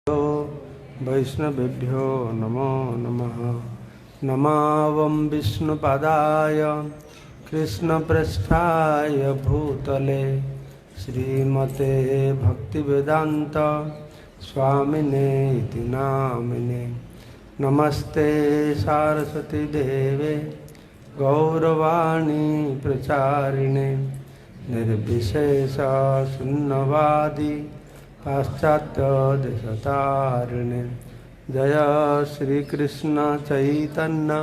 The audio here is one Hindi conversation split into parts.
वैष्णवेभ्यो नमो नमः। नमावं विष्णुपदाय कृष्णप्रेष्ठाय भूतले श्रीमते भक्तिवेदांत स्वामिने इति नामिने। नमस्ते सारस्वती देवे गौरवाणी प्रचारिणे निर्विशेष शून्यवादी पाश्चात्य देशतारिणे। जय श्री कृष्ण चैतन्य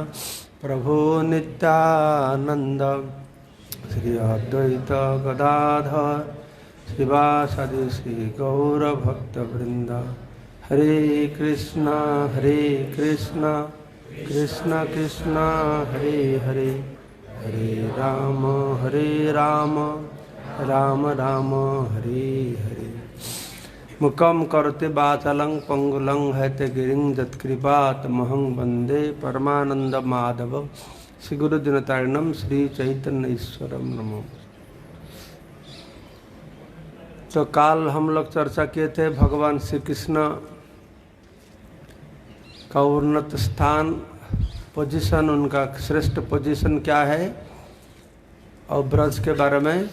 प्रभु नित्यानंद श्री अद्वैत गदाधर श्रीवासदि श्री गौरभक्तवृंद। हरे कृष्ण कृष्ण कृष्ण हरे हरे, हरे राम राम राम हरे हरे। मुकम करोति वाचालं पंगुलं हैतगिरिं यत्कृपातमहं वन्दे परमानंद माधव श्री गुरु दिनतारिणं श्री चैतन्य ईश्वरम नमो। तो काल हम लोग चर्चा किए थे भगवान श्री कृष्ण का उन्नत स्थान, पोजीशन, उनका श्रेष्ठ पोजीशन क्या है, और ब्रज के बारे में,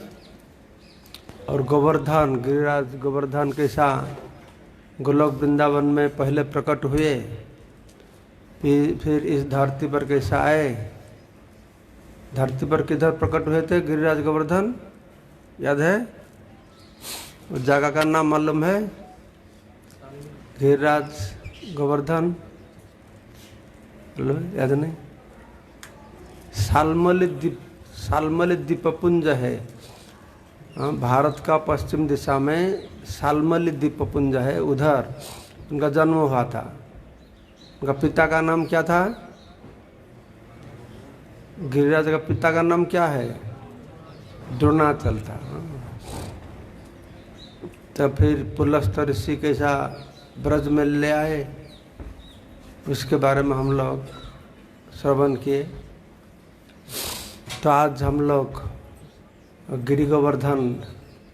और गोवर्धन गिरिराज गोवर्धन कैसा गोलोक वृंदावन में पहले प्रकट हुए, फिर इस धरती पर कैसा आए। धरती पर किधर प्रकट हुए थे गिरिराज गोवर्धन, याद है? उस जगह का नाम मालूम है? गिरिराज गोवर्धन याद नहीं? सालमली द्वीपपुंज है। भारत का पश्चिम दिशा में सालमली द्वीपपुंज है, उधर उनका जन्म हुआ था। उनका पिता का नाम क्या था? गिरिराज का पिता का नाम क्या है? द्रोणाचल था। तो फिर पुलस्त्य ऋषि कैसा ब्रज में ले आए, उसके बारे में हम लोग श्रवण किए। तो आज हम लोग गिरि गोवर्धन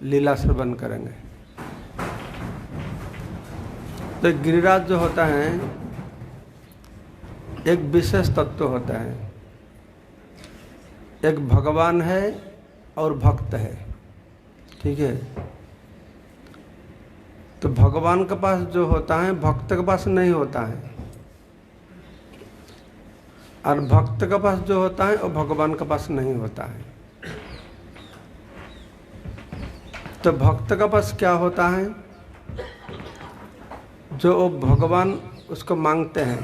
लीला श्रवण करेंगे। तो गिरिराज जो होता है एक विशेष तत्व होता है। एक भगवान है और भक्त है, ठीक है? तो भगवान के पास जो होता है भक्त के पास नहीं होता है, और भक्त के पास जो होता है वो भगवान के पास नहीं होता है। तो भक्त के पास क्या होता है? जो वो भगवान उसको मांगते हैं।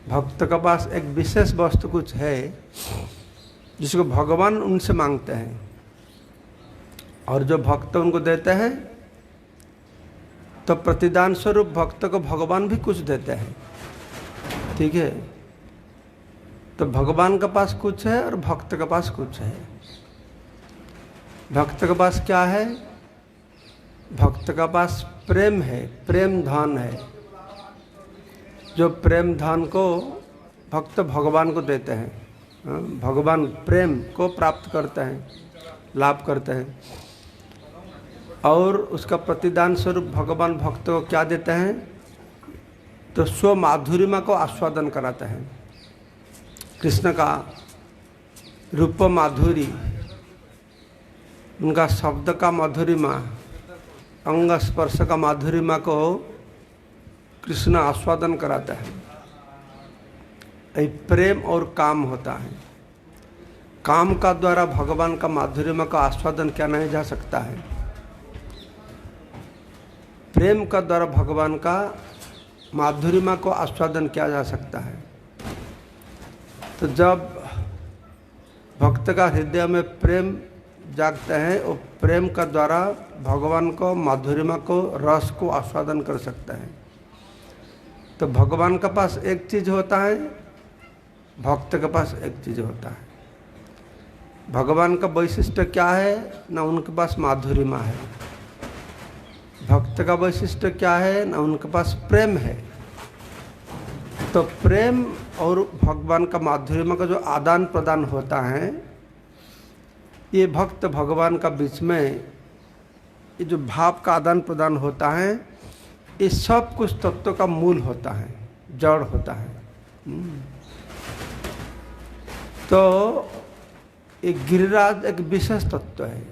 भक्त के पास एक विशेष वस्तु कुछ है जिसको भगवान उनसे मांगते हैं, और जो भक्त उनको देते हैं तो प्रतिदान स्वरूप भक्त को भगवान भी कुछ देते हैं, ठीक है? तो भगवान के पास कुछ है और भक्त के पास कुछ है। भक्त के पास क्या है? भक्त का पास प्रेम है, प्रेम धन है। जो प्रेम धन को भक्त भगवान को देते हैं, भगवान प्रेम को प्राप्त करते हैं, लाभ करते हैं, और उसका प्रतिदान स्वरूप भगवान भक्त को क्या देते हैं? तो स्व माधुरिमा को आस्वादन कराते हैं। कृष्ण का रूप माधुरी, उनका शब्द का माधुरिमा, अंग स्पर्श का माधुरिमा को कृष्ण आस्वादन कराता है। ये प्रेम और काम होता है। काम का द्वारा भगवान का माधुरिमा का आस्वादन किया नहीं जा सकता है। प्रेम का द्वारा भगवान का माधुरिमा को आस्वादन किया जा सकता है। तो जब भक्त का हृदय में प्रेम जागते हैं, वो प्रेम का द्वारा भगवान को माधुरिमा को, रस को आस्वादन कर सकते हैं। तो भगवान के पास एक चीज़ होता है, भक्त के पास एक चीज़ होता है। भगवान का वैशिष्ट्य क्या है? ना उनके पास माधुरिमा है। भक्त का वैशिष्ट्य क्या है? ना उनके पास प्रेम है। तो प्रेम और भगवान का माधुरिमा का जो आदान प्रदान होता है, ये भक्त भगवान का बीच में ये जो भाव का आदान प्रदान होता है, ये सब कुछ तत्वों का मूल होता है, जड़ होता है। तो एक गिरिराज एक विशेष तत्व है,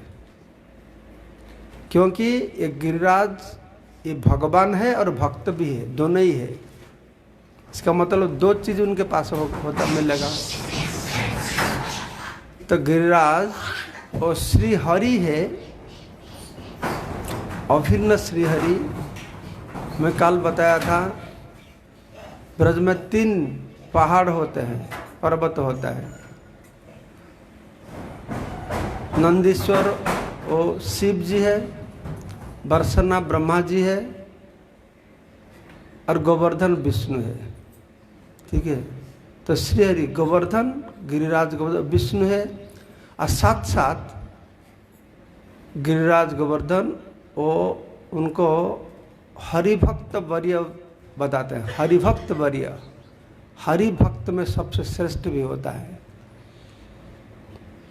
क्योंकि एक गिरिराज ये भगवान है और भक्त भी है, दोनों ही है। इसका मतलब दो चीज उनके पास होता मिलेगा। तो गिरिराज और श्री हरि है, अभिन्न श्री हरि। मैं कल बताया था ब्रज में 3 पहाड़ होते हैं, पर्वत होता है। नंदीश्वर वो शिव जी है, बरसना ब्रह्मा जी है और गोवर्धन विष्णु है। ठीक है, तो श्री हरि गोवर्धन, गिरिराज गोवर्धन विष्णु है, और साथ साथ गिरिराज गोवर्धन वो उनको हरिभक्त वर्य बताते हैं। हरिभक्त वर्य, हरिभक्त में सबसे श्रेष्ठ भी होता है।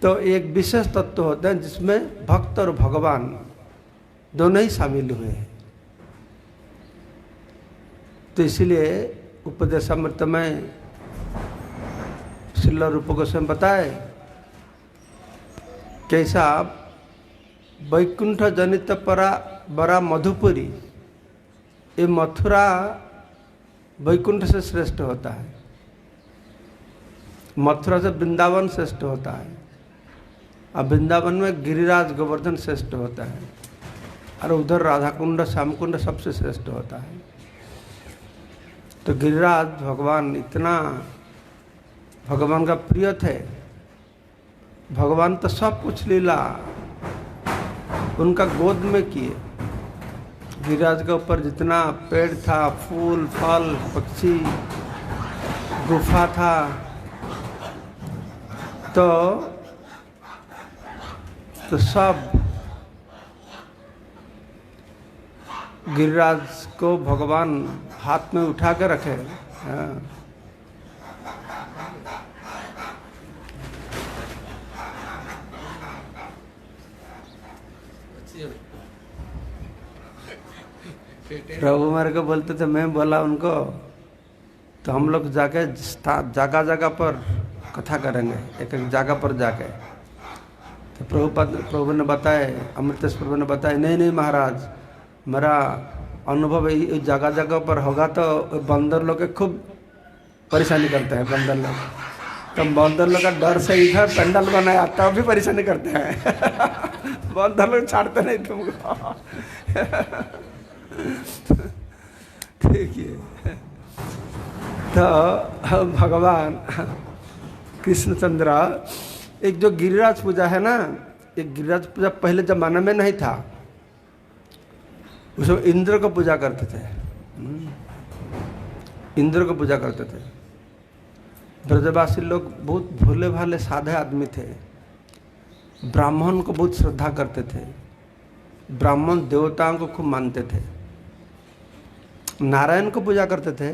तो एक विशेष तत्व होता है जिसमें भक्त और भगवान दोनों ही शामिल हुए हैं। तो इसीलिए उपदेशामृत में श्रील रूप गोस्वामी बताए कैसा वैकुंठ जनित परा बरा मधुपुरी, ये मथुरा वैकुंठ से श्रेष्ठ होता है, मथुरा से वृंदावन श्रेष्ठ होता है, और वृंदावन में गिरिराज गोवर्धन श्रेष्ठ होता है, और उधर राधा कुंड श्यामकुंड सबसे श्रेष्ठ होता है। तो गिरिराज भगवान इतना भगवान का प्रिय थे। भगवान तो सब कुछ लीला उनका गोद में किए। गिरिराज के ऊपर जितना पेड़ था, फूल फल पक्षी गुफा था, तो सब गिरिराज को भगवान हाथ में उठा के रखे। हाँ। प्रभु मेरे को बोलते थे, मैं बोला उनको, तो हम लोग जाके जगह जगह पर कथा करेंगे, एक एक जगह पर जाके। तो प्रभु ने बताए, अमृतेश प्रभु ने बताया, नहीं महाराज, मेरा अनुभव है जगह जगह पर होगा तो बंदर लोग खूब परेशानी करते हैं। बंदर लोग तो बंदर लोग का डर से इधर पंडाल बनाया तब भी परेशानी करते हैं। बंदर लोग छाड़ते नहीं तुमको। ठीक है। तो भगवान कृष्णचंद्र, एक जो गिरिराज पूजा है ना, एक गिरिराज पूजा पहले जमाने में नहीं था, उसमें इंद्र को पूजा करते थे। इंद्र को पूजा करते थे। ब्रजवासी लोग बहुत भोले भाले साधे आदमी थे, ब्राह्मण को बहुत श्रद्धा करते थे, ब्राह्मण देवताओं को खूब मानते थे, नारायण को पूजा करते थे,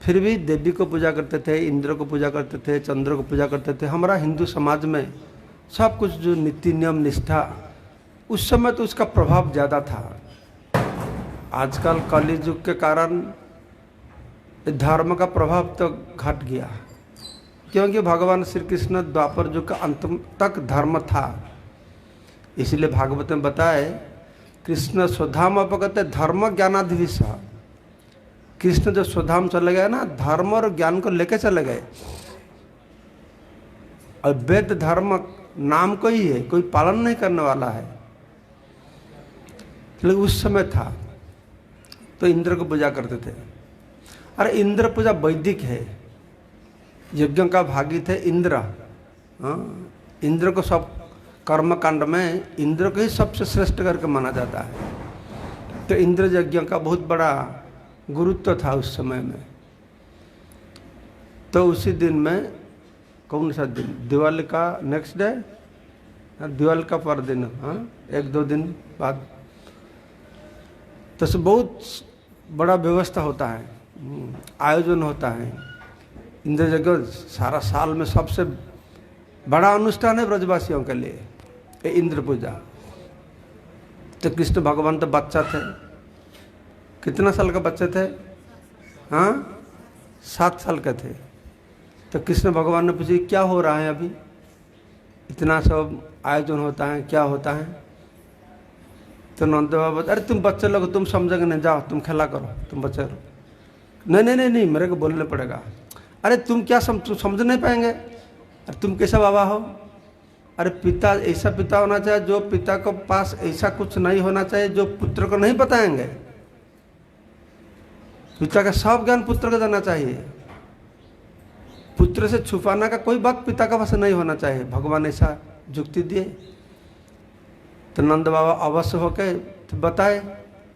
फिर भी देवी को पूजा करते थे, इंद्र को पूजा करते थे, चंद्र को पूजा करते थे। हमारा हिंदू समाज में सब कुछ जो नीति नियम निष्ठा, उस समय तो उसका प्रभाव ज़्यादा था। आजकल कलि युग के कारण धर्म का प्रभाव तो घट गया, क्योंकि भगवान श्री कृष्ण द्वापर युग का अंत तक धर्म था। इसलिए भागवत में बताए, कृष्ण स्वधाम अपगत धर्म ज्ञानाधिविष। कृष्ण जब स्वधाम चले गए ना, धर्म और ज्ञान को लेके चले गए। और वेद धर्म नाम को ही है, कोई पालन नहीं करने वाला है। लेकिन उस समय था तो इंद्र को पूजा करते थे। अरे इंद्र पूजा वैदिक है, यज्ञ का भागी थे इंद्र। हाँ, इंद्र को सब कर्म कांड में इंद्र को ही सबसे श्रेष्ठ करके माना जाता है। तो इंद्र यज्ञ का बहुत बड़ा गुरुत्व था उस समय में। तो उसी दिन में, कौन सा दिन, दिवाली का नेक्स्ट डे, दिवाली का पर दिन, हाँ 1-2 दिन बाद, तो बहुत बड़ा व्यवस्था होता है, आयोजन होता है। इंद्र यज्ञ सारा साल में सबसे बड़ा अनुष्ठान है ब्रजवासियों के लिए, इंद्र पूजा। तो कृष्ण भगवान तो बच्चा थे, कितना साल का बच्चे थे? हाँ, 7 साल के थे। तो कृष्ण भगवान ने पूछा क्या हो रहा है अभी, इतना सब आयोजन होता है, क्या होता है? तो नंद बाबा, अरे तुम बच्चे लोग, तुम समझोगे नहीं, जाओ तुम खेला करो, तुम बच्चे लोग। नहीं नहीं नहीं नहीं, मेरे को बोलने पड़ेगा। अरे तुम क्या तुम समझ नहीं पाएंगे, अरे तुम कैसा बाबा हो? अरे पिता ऐसा पिता होना चाहिए जो पिता को पास ऐसा कुछ नहीं होना चाहिए जो पुत्र को नहीं बताएंगे। पिता का सब ज्ञान पुत्र को देना चाहिए, पुत्र से छुपाना का कोई बात पिता का पास नहीं होना चाहिए। भगवान ऐसा जुक्ति दिए। तो नंद बाबा अवश्य होके तो बताए,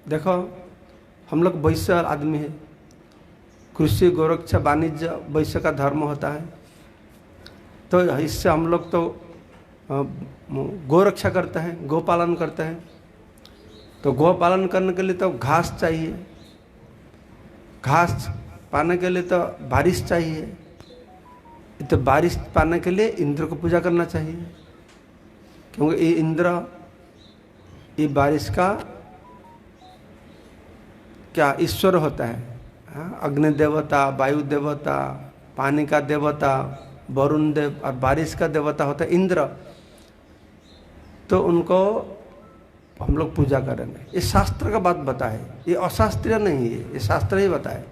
देखो हम लोग वैश्य आदमी है, कृषि गोरक्षा वाणिज्य वैश्य का धर्म होता है, तो इससे हम लोग तो गोरक्षा करते हैं, गो पालन करते हैं। तो गो पालन करने के लिए तो घास चाहिए, घास पाने के लिए तो बारिश चाहिए, तो बारिश पाने के लिए इंद्र को पूजा करना चाहिए, क्योंकि ये इंद्र ये बारिश का क्या ईश्वर होता है। अग्नि देवता, वायु देवता, पानी का देवता वरुण देव, और बारिश का देवता होता है इंद्र। तो उनको हम लोग पूजा करेंगे। ये शास्त्र का बात बताए, ये अशास्त्रीय नहीं है, ये शास्त्र ही बताए।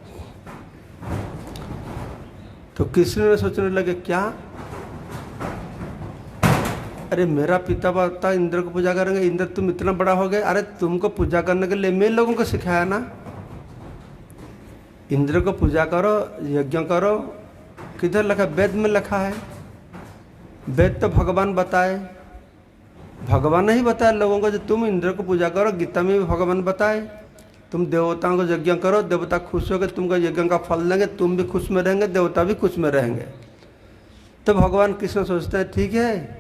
तो कृष्ण ने सोचने लगे क्या, अरे मेरा पिता माता इंद्र को पूजा करेंगे, इंद्र तुम इतना बड़ा हो गए, अरे तुमको पूजा करने के लिए मैं लोगों को सिखाया ना, इंद्र को पूजा करो, यज्ञ करो। किधर लिखा? वेद में लिखा है। वेद तो भगवान बताए, भगवान ने ही बताया लोगों को जो तुम इंद्र को पूजा करो। गीता में भी भगवान बताए तुम देवताओं को यज्ञ करो, देवता खुश होकर तुमको यज्ञ का फल देंगे, तुम भी खुश में रहेंगे, देवता भी खुश में रहेंगे। तो भगवान कृष्ण सोचते हैं ठीक है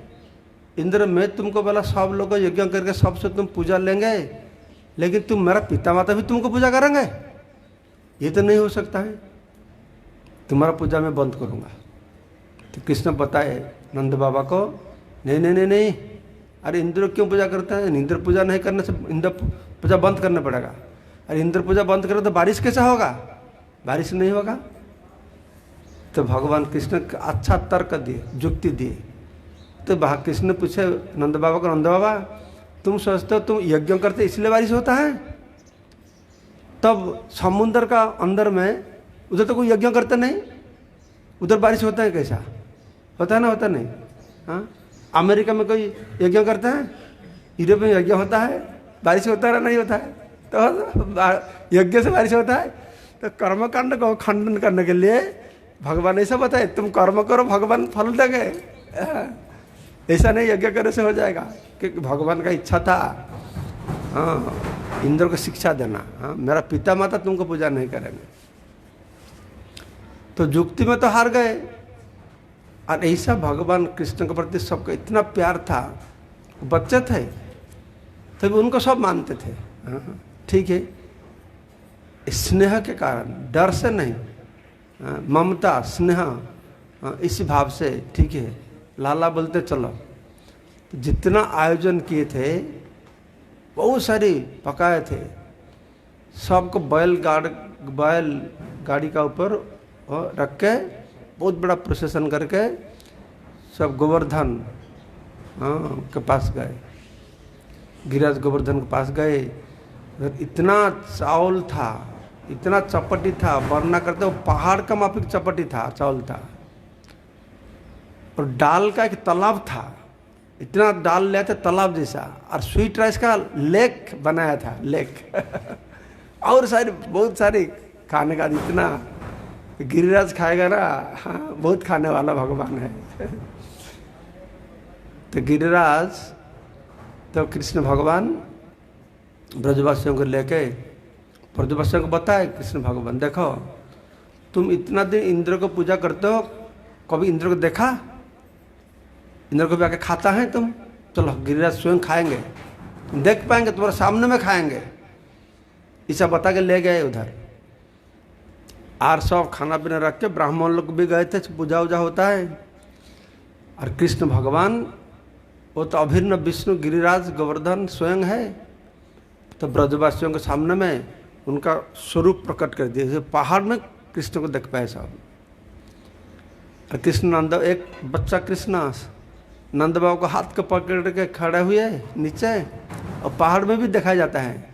इंद्र, मैं तुमको बोला सब लोग को यज्ञ करके सबसे तुम पूजा लेंगे, लेकिन तुम मेरा पिता माता भी तुमको पूजा करेंगे, ये तो नहीं हो सकता है, तुम्हारा पूजा मैं बंद करूँगा। तो कृष्ण बताए नंद बाबा को, नहीं नहीं नहीं नहीं, अरे इंद्र क्यों पूजा करते हैं? इंद्र पूजा नहीं करने से इंद्र पूजा बंद करना पड़ेगा। अरे इंद्र पूजा बंद करो तो बारिश कैसा होगा? बारिश नहीं होगा। तो भगवान कृष्ण अच्छा तर्क दिए, जुक्ति दिए। तो कृष्ण ने पूछे नंद बाबा को, नंद बाबा तुम सोचते हो तुम यज्ञ करते इसलिए बारिश होता है? तब समुद्र का अंदर में उधर तो कोई यज्ञ करते नहीं, उधर बारिश होता है कैसा? होता है ना? होता नहीं। हाँ, अमेरिका में कोई यज्ञ करता है? यूरोप में यज्ञ होता है, बारिश होता है ना? नहीं होता है। तो यज्ञ से बारिश होता है। तो कर्मकांड को खंडन करने के लिए भगवान ऐसा बताए, तुम कर्म करो भगवान फल देंगे। ऐसा नहीं यज्ञ करने से हो जाएगा, क्योंकि भगवान का इच्छा था हाँ इंद्र को शिक्षा देना, हाँ मेरा पिता माता तुमको पूजा नहीं करेंगे। तो जुक्ति में तो हार गए। और ऐसा भगवान कृष्ण के प्रति सबका इतना प्यार था, बच्चे थे तभी उनको सब मानते थे। ठीक है, स्नेह के कारण, डर से नहीं, ममता स्नेह इसी भाव से, ठीक है लाला बोलते चलो। तो जितना आयोजन किए थे, बहुत सारी पकाए थे, सबको बैल गाड़ी का ऊपर रख के बहुत बड़ा प्रोसेसन करके सब गोवर्धन के पास गए, गिरिराज गोवर्धन के पास गए। इतना चावल था, इतना चपटी था, वर्णना करते वो पहाड़ का माफिक चपटी था, चावल था। और दाल का एक तालाब था, इतना दाल ले थे तालाब जैसा, और स्वीट राइस का लेक बनाया था, लेक और सारी बहुत सारी खाने का, इतना गिरिराज खाएगा ना, हाँ बहुत खाने वाला भगवान है। तो गिरिराज तो कृष्ण भगवान ब्रजवासियों को लेके ब्रजवासियों को बताए, कृष्ण भगवान देखो तुम इतना दिन इंद्र को पूजा करते हो, कभी इंद्र को देखा? इंद्र को भी आके खाता है तुम? चलो गिरिराज स्वयं खाएंगे, तुम देख पाएंगे, तुम्हारे सामने में खाएंगे। ऐसा बता के ले गए उधर, और सब खाना पीना रख के ब्राह्मण लोग भी गए थे, पूजा वूजा होता है। और कृष्ण भगवान वो तो अभिन्न विष्णु गिरिराज गोवर्धन स्वयं है, तो ब्रजवासियों के सामने में उनका स्वरूप प्रकट कर दिया, जैसे पहाड़ में कृष्ण को देख पाए सब। और कृष्ण नंद, एक बच्चा कृष्ण नंद बाबू को हाथ को पकड़ के खड़े हुए नीचे, और पहाड़ में भी देखा जाता है।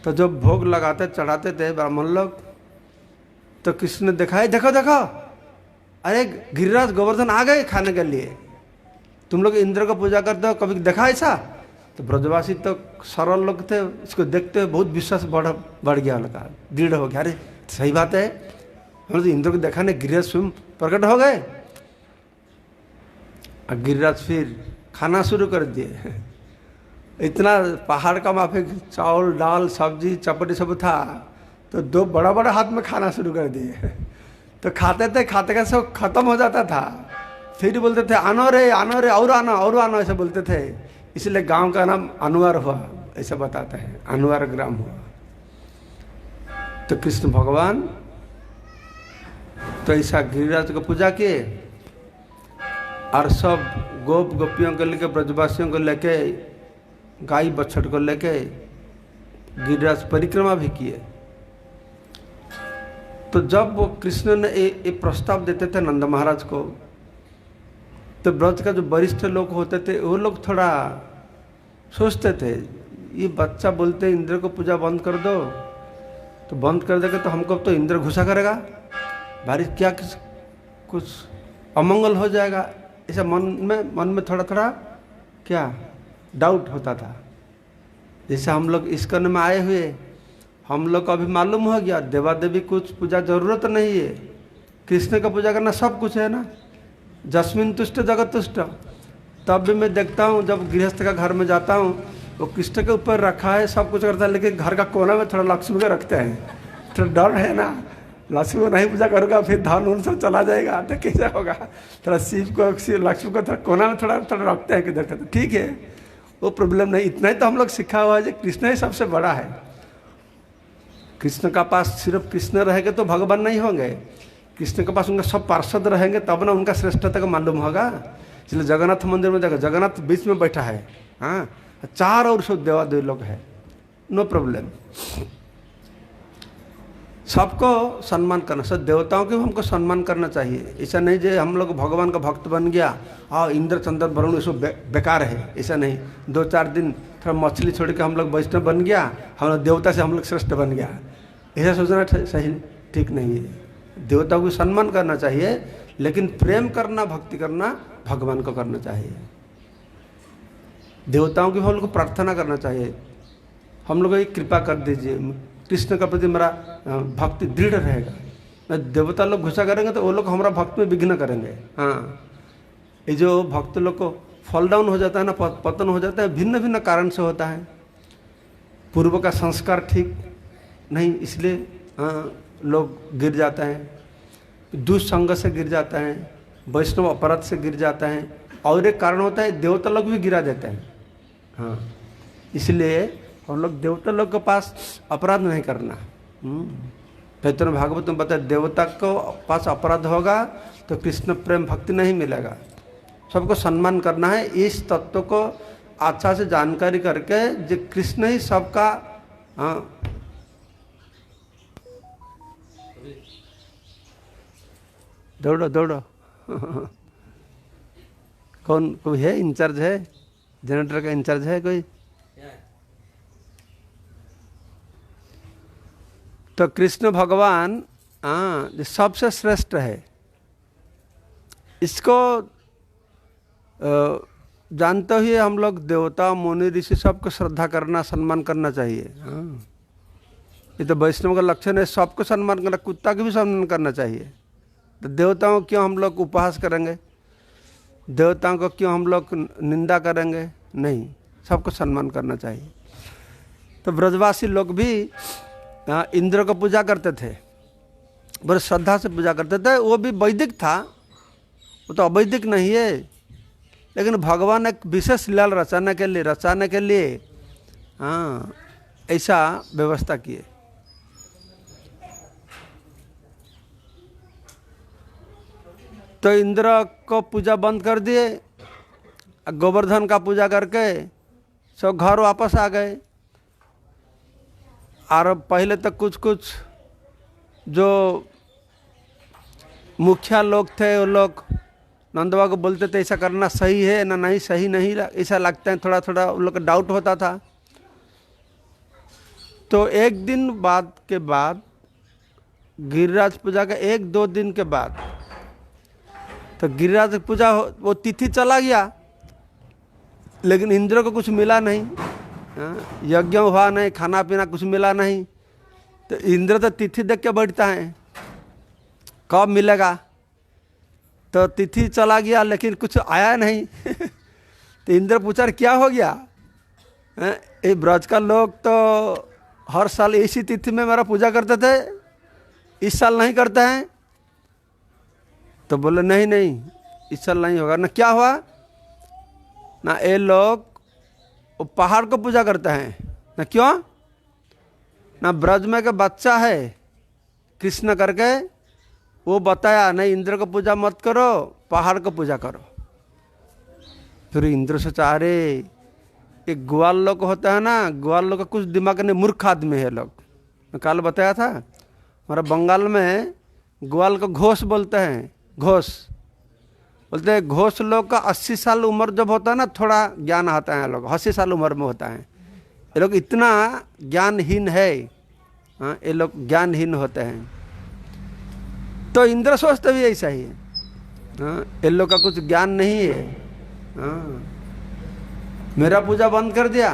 तो जब भोग लगाते चढ़ाते थे ब्राह्मण लोग, तो कृष्ण ने देखा है, देखो देखो, अरे गिरिराज गोवर्धन आ गए खाने के लिए, तुम लोग इंद्र को पूजा करते हो, कभी देखा ऐसा? तो ब्रजवासी तो सरल लोग थे, इसको देखते हुए बहुत विश्वास बढ़ गया, उनका दृढ़ हो गया, अरे सही बात है, हम तो इंद्र को देखा नहीं, गिरिराज स्वयं प्रकट हो गए। और गिरिराज फिर खाना शुरू कर दिए। इतना पहाड़ का माफिक चावल दाल सब्जी चपटी सब था, तो दो बड़ा बड़ा हाथ में खाना शुरू कर दिए। तो खाते थे, खाते खाते सब खत्म हो जाता था, फिर बोलते थे आनो रे और आनो ऐसे बोलते थे। इसलिए गांव का नाम अनुवार हुआ, ऐसा बताते हैं, अनुवार ग्राम हुआ। तो कृष्ण भगवान तो ऐसा गिरिराज को पूजा किए, और सब गोप गोपियों को लेके, ब्रजवासियों को लेके, गाय बछड़ को लेके गिरिराज परिक्रमा भी किए। तो जब वो कृष्ण ने ये प्रस्ताव देते थे नंद महाराज को, तो ब्रज का जो वरिष्ठ लोग होते थे वो लोग थोड़ा सोचते थे, ये बच्चा बोलते इंद्र को पूजा बंद कर दो, तो बंद कर देगा तो हमको तो इंद्र घुसा करेगा, भारी क्या कुछ अमंगल हो जाएगा, ऐसा मन में थोड़ा थोड़ा क्या डाउट होता था। जैसे हम लोग इस्कॉन में आए हुए, हम लोग को अभी मालूम हो गया देवा देवी कुछ पूजा जरूरत नहीं है, कृष्ण का पूजा करना सब कुछ है ना, जस्मिन तुष्ट जगत तुष्ट। तब भी मैं देखता हूँ जब गृहस्थ का घर में जाता हूँ, वो कृष्ण के ऊपर रखा है, सब कुछ करता है, लेकिन घर का कोना में थोड़ा लक्ष्मी को रखते हैं, थोड़ा डर है ना, लक्ष्मी को नहीं पूजा करूँगा फिर धन उन सब चला जाएगा तो कैसा होगा, थोड़ा शिव को लक्ष्मी को थोड़ा कोना में थोड़ा थोड़ा रखते हैं किधर का। ठीक है, वो प्रॉब्लम नहीं, इतना ही तो हम लोग सीखा हुआ है, कृष्ण ही सबसे बड़ा है। कृष्ण का पास सिर्फ कृष्ण रहेंगे तो भगवान नहीं होंगे, कृष्ण के पास उनका सब पार्षद रहेंगे तब ना उनका श्रेष्ठता का मालूम होगा। इसलिए जगन्नाथ मंदिर में देखो, जगन्नाथ बीच में बैठा है, हाँ, चार और सब देवा देवी लोग हैं, नो प्रॉब्लम। सबको सम्मान करना, सब देवताओं के हमको सम्मान करना चाहिए। ऐसा नहीं जो हम लोग भगवान का भक्त बन गया, हाँ इंद्र चंद्र वरुण ये सब बेकार है, ऐसा नहीं। 2-4 दिन थोड़ा मछली छोड़ के हम लोग वैष्णव बन गया, हम लोग देवता से हम लोग श्रेष्ठ बन गया, ऐसा सोचना सही ठीक नहीं है। देवताओं को सम्मान करना चाहिए, लेकिन प्रेम करना भक्ति करना भगवान को करना चाहिए। देवताओं की हम लोग को प्रार्थना करना चाहिए, हम लोग को कृपा कर दीजिए, कृष्ण का प्रति मेरा भक्ति दृढ़ रहेगा। देवता लोग गुस्सा करेंगे तो वो लोग हमारा भक्ति में विघ्न करेंगे। हाँ, ये जो भक्त लोग को फॉल डाउन हो जाता है ना, पतन हो जाता है, भिन्न भिन्न कारण से होता है। पूर्व का संस्कार ठीक नहीं, इसलिए लोग गिर जाते हैं, दुष्संग से गिर जाते हैं, वैष्णव अपराध से गिर जाते हैं, और एक कारण होता है देवता लोग भी गिरा देते हैं। हाँ, इसलिए हम लोग देवता लोग के पास अपराध नहीं करना। चैतन्य भागवत में बताया, देवता को पास अपराध होगा तो कृष्ण प्रेम भक्ति नहीं मिलेगा। सबको सम्मान करना है, इस तत्व को अच्छा से जानकारी करके, जो कृष्ण ही सबका। हाँ, दौड़ो दौड़ो। कौन कोई है इंचार्ज है, जनरेटर का इंचार्ज है कोई? तो कृष्ण भगवान जो सबसे श्रेष्ठ है, इसको जानते हुए हम लोग देवता मुनि ऋषि सबको श्रद्धा करना सम्मान करना चाहिए। ये तो वैष्णव का लक्षण है, सबको सम्मान करना, कुत्ता को भी सम्मान करना चाहिए। तो देवताओं को क्यों हम लोग उपहास करेंगे, देवताओं को क्यों हम लोग निंदा करेंगे? नहीं, सबको सम्मान करना चाहिए। तो ब्रजवासी लोग भी इंद्र को पूजा करते थे, बड़े श्रद्धा से पूजा करते थे। वो भी वैदिक था, वो तो अवैदिक नहीं है, लेकिन भगवान एक विशेष लीला रचाने के लिए ऐसा व्यवस्था किए। तो इंद्र को पूजा बंद कर दिए, गोवर्धन का पूजा करके सब घर वापस आ गए। और पहले तक कुछ कुछ जो मुखिया लोग थे वो लोग नंदवा को बोलते थे ऐसा करना सही है ना, नहीं सही नहीं, ऐसा लगता है, थोड़ा थोड़ा उन लोग का डाउट होता था। तो एक दिन बाद के बाद, गिरिराज पूजा का 1-2 दिन के बाद, तो गिरिराज पूजा वो तिथि चला गया, लेकिन इंद्र को कुछ मिला नहीं, यज्ञ हुआ नहीं, खाना पीना कुछ मिला नहीं। तो इंद्र तो तिथि देख के बैठता है, कब मिलेगा। तो तिथि चला गया लेकिन कुछ आया नहीं। तो इंद्र पूछा क्या हो गया, ये ब्रज का लोग तो हर साल इसी तिथि में मेरा पूजा करते थे, इस साल नहीं करते हैं। तो बोले नहीं नहीं, इस साल नहीं होगा ना। क्या हुआ ना, ये लोग वो पहाड़ को पूजा करते हैं ना, क्यों ना, ब्रज में का बच्चा है कृष्ण करके, वो बताया नहीं इंद्र को पूजा मत करो, पहाड़ को पूजा करो। फिर इंद्र सोचा अरे ये ग्वाल लोग होता है ना, ग्वाल लोग का कुछ दिमाग नहीं, मूर्ख आदमी है लोग। मैं कल बताया था, हमारा बंगाल में ग्वाल को घोष बोलते हैं, घोष बोलते हैं। घोष लोग का 80 साल उम्र जब होता है ना, थोड़ा ज्ञान आता है, लोग 80 साल उम्र में होता है। ये लोग इतना ज्ञानहीन है, हाँ, ये लोग ज्ञानहीन होते हैं। तो इंद्र सोचते भी ऐसा ही है, हाँ, इन लोग का कुछ ज्ञान नहीं है, हाँ, मेरा पूजा बंद कर दिया।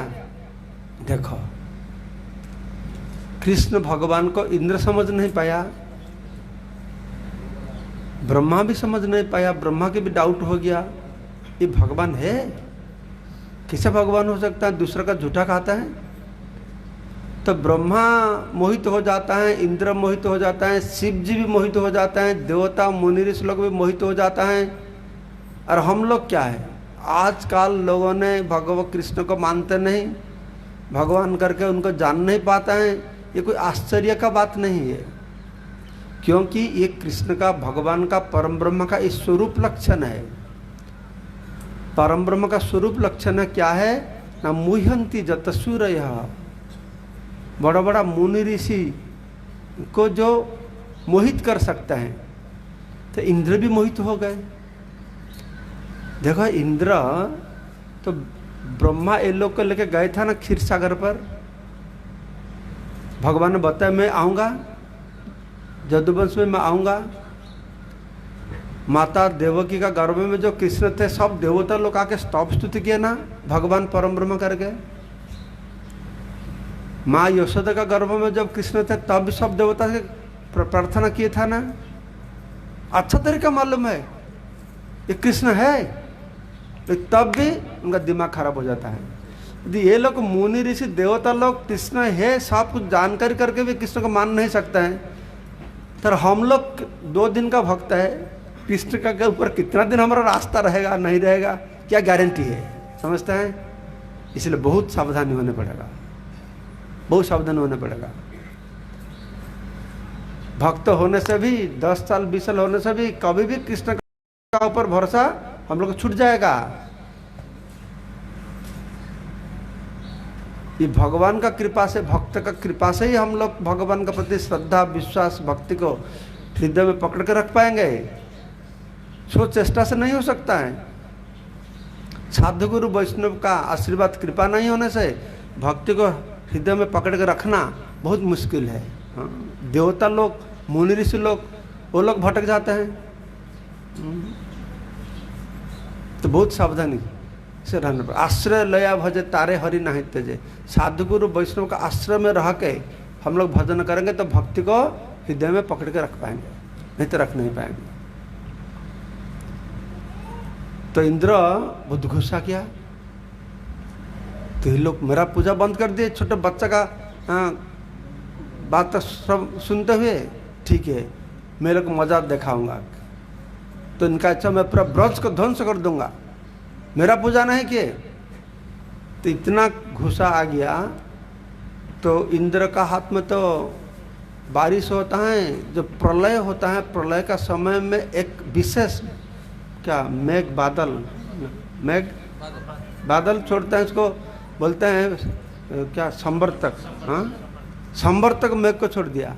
देखो कृष्ण भगवान को इंद्र समझ नहीं पाया, ब्रह्मा भी समझ नहीं पाया, ब्रह्मा के भी डाउट हो गया, ये भगवान है, कैसे भगवान हो सकता है, दूसरा का झूठा खाता है। तो ब्रह्मा मोहित हो जाता है, इंद्र मोहित हो जाता है, शिव जी भी मोहित हो जाता है, देवता मुनि ऋषि लोग भी मोहित हो जाता है। और हम लोग क्या है, आजकल लोगों ने भगवान कृष्ण को मानते नहीं, भगवान करके उनको जान नहीं पाता है। ये कोई आश्चर्य का बात नहीं है, क्योंकि ये कृष्ण का, भगवान का, परम ब्रह्म का इस स्वरूप लक्षण है। परम ब्रह्म का स्वरूप लक्षण क्या है ना, मुह्यंती जत सूरयः, बड़ा बड़ा मुनि ऋषि को जो मोहित कर सकता है। तो इंद्र भी मोहित हो गए। देखो इंद्र तो ब्रह्मा ये लोग को लेके गए था ना क्षीर सागर पर, भगवान ने बताया मैं आऊँगा, जदुवंश में मैं आऊँगा। माता देवकी का गर्भ में जो कृष्ण थे, सब देवता लोग आके स्तव स्तुति किए ना भगवान परम ब्रह्म करके। माँ यशोदा का गर्भ में जब कृष्ण थे, तब भी सब देवता से प्रार्थना किए था ना। अच्छा तरीका मालूम है ये कृष्ण है, तो तब भी उनका दिमाग खराब हो जाता है। यदि ये लोग मुनि ऋषि देवता लोग कृष्ण है सब कुछ जानकारी करके भी कृष्ण को मान नहीं सकते हैं, तो हम लोग 2 दिन का भक्त है, कृष्ण का ऊपर कितना दिन हमारा रास्ता रहेगा नहीं रहेगा, क्या गारंटी है, समझते हैं। इसलिए बहुत सावधानी होने पड़ेगा, बहुत सावधान होना पड़ेगा। भक्त होने से भी, 10 साल 20 साल होने से भी कभी भी कृष्ण का ऊपर भरोसा हम लोग को छूट जाएगा। ये भगवान का कृपा से, भक्त का कृपा से ही हम लोग भगवान का प्रति श्रद्धा विश्वास भक्ति को हृदय में पकड़ के रख पाएंगे। सोच चेष्टा से नहीं हो सकता है। साधु गुरु वैष्णव का आशीर्वाद कृपा नहीं होने से भक्ति को हृदय में पकड़ के रखना बहुत मुश्किल है। हाँ, देवता लोग मुनि ऋषि लोग वो लोग भटक जाते हैं, तो बहुत सावधानी से रहना पड़ेगा। आश्रय लया भजे तारे हरि नहीं तेजे, साधु गुरु वैष्णव का आश्रय में रह के हम लोग भजन करेंगे तो भक्ति को हृदय में पकड़ के रख पाएंगे, नहीं तो रख नहीं पाएंगे। तो इंद्र बहुत गुस्सा किया, तो ये लोग मेरा पूजा बंद कर दिए, छोटे बच्चा का बात सब सुनते हुए, ठीक है मेरे को मजा दिखाऊंगा। तो इनका अच्छा मैं पूरा ब्रज को ध्वंस कर दूंगा, मेरा पूजा नहीं किए। तो इतना गुस्सा आ गया। तो इंद्र का हाथ में तो बारिश होता है, जो प्रलय होता है, प्रलय का समय में एक विशेष क्या मेघ बादल, मेघ बादल छोड़ते हैं, इसको बोलते हैं क्या संवर्तक, हाँ संबर तक मेघ को छोड़ दिया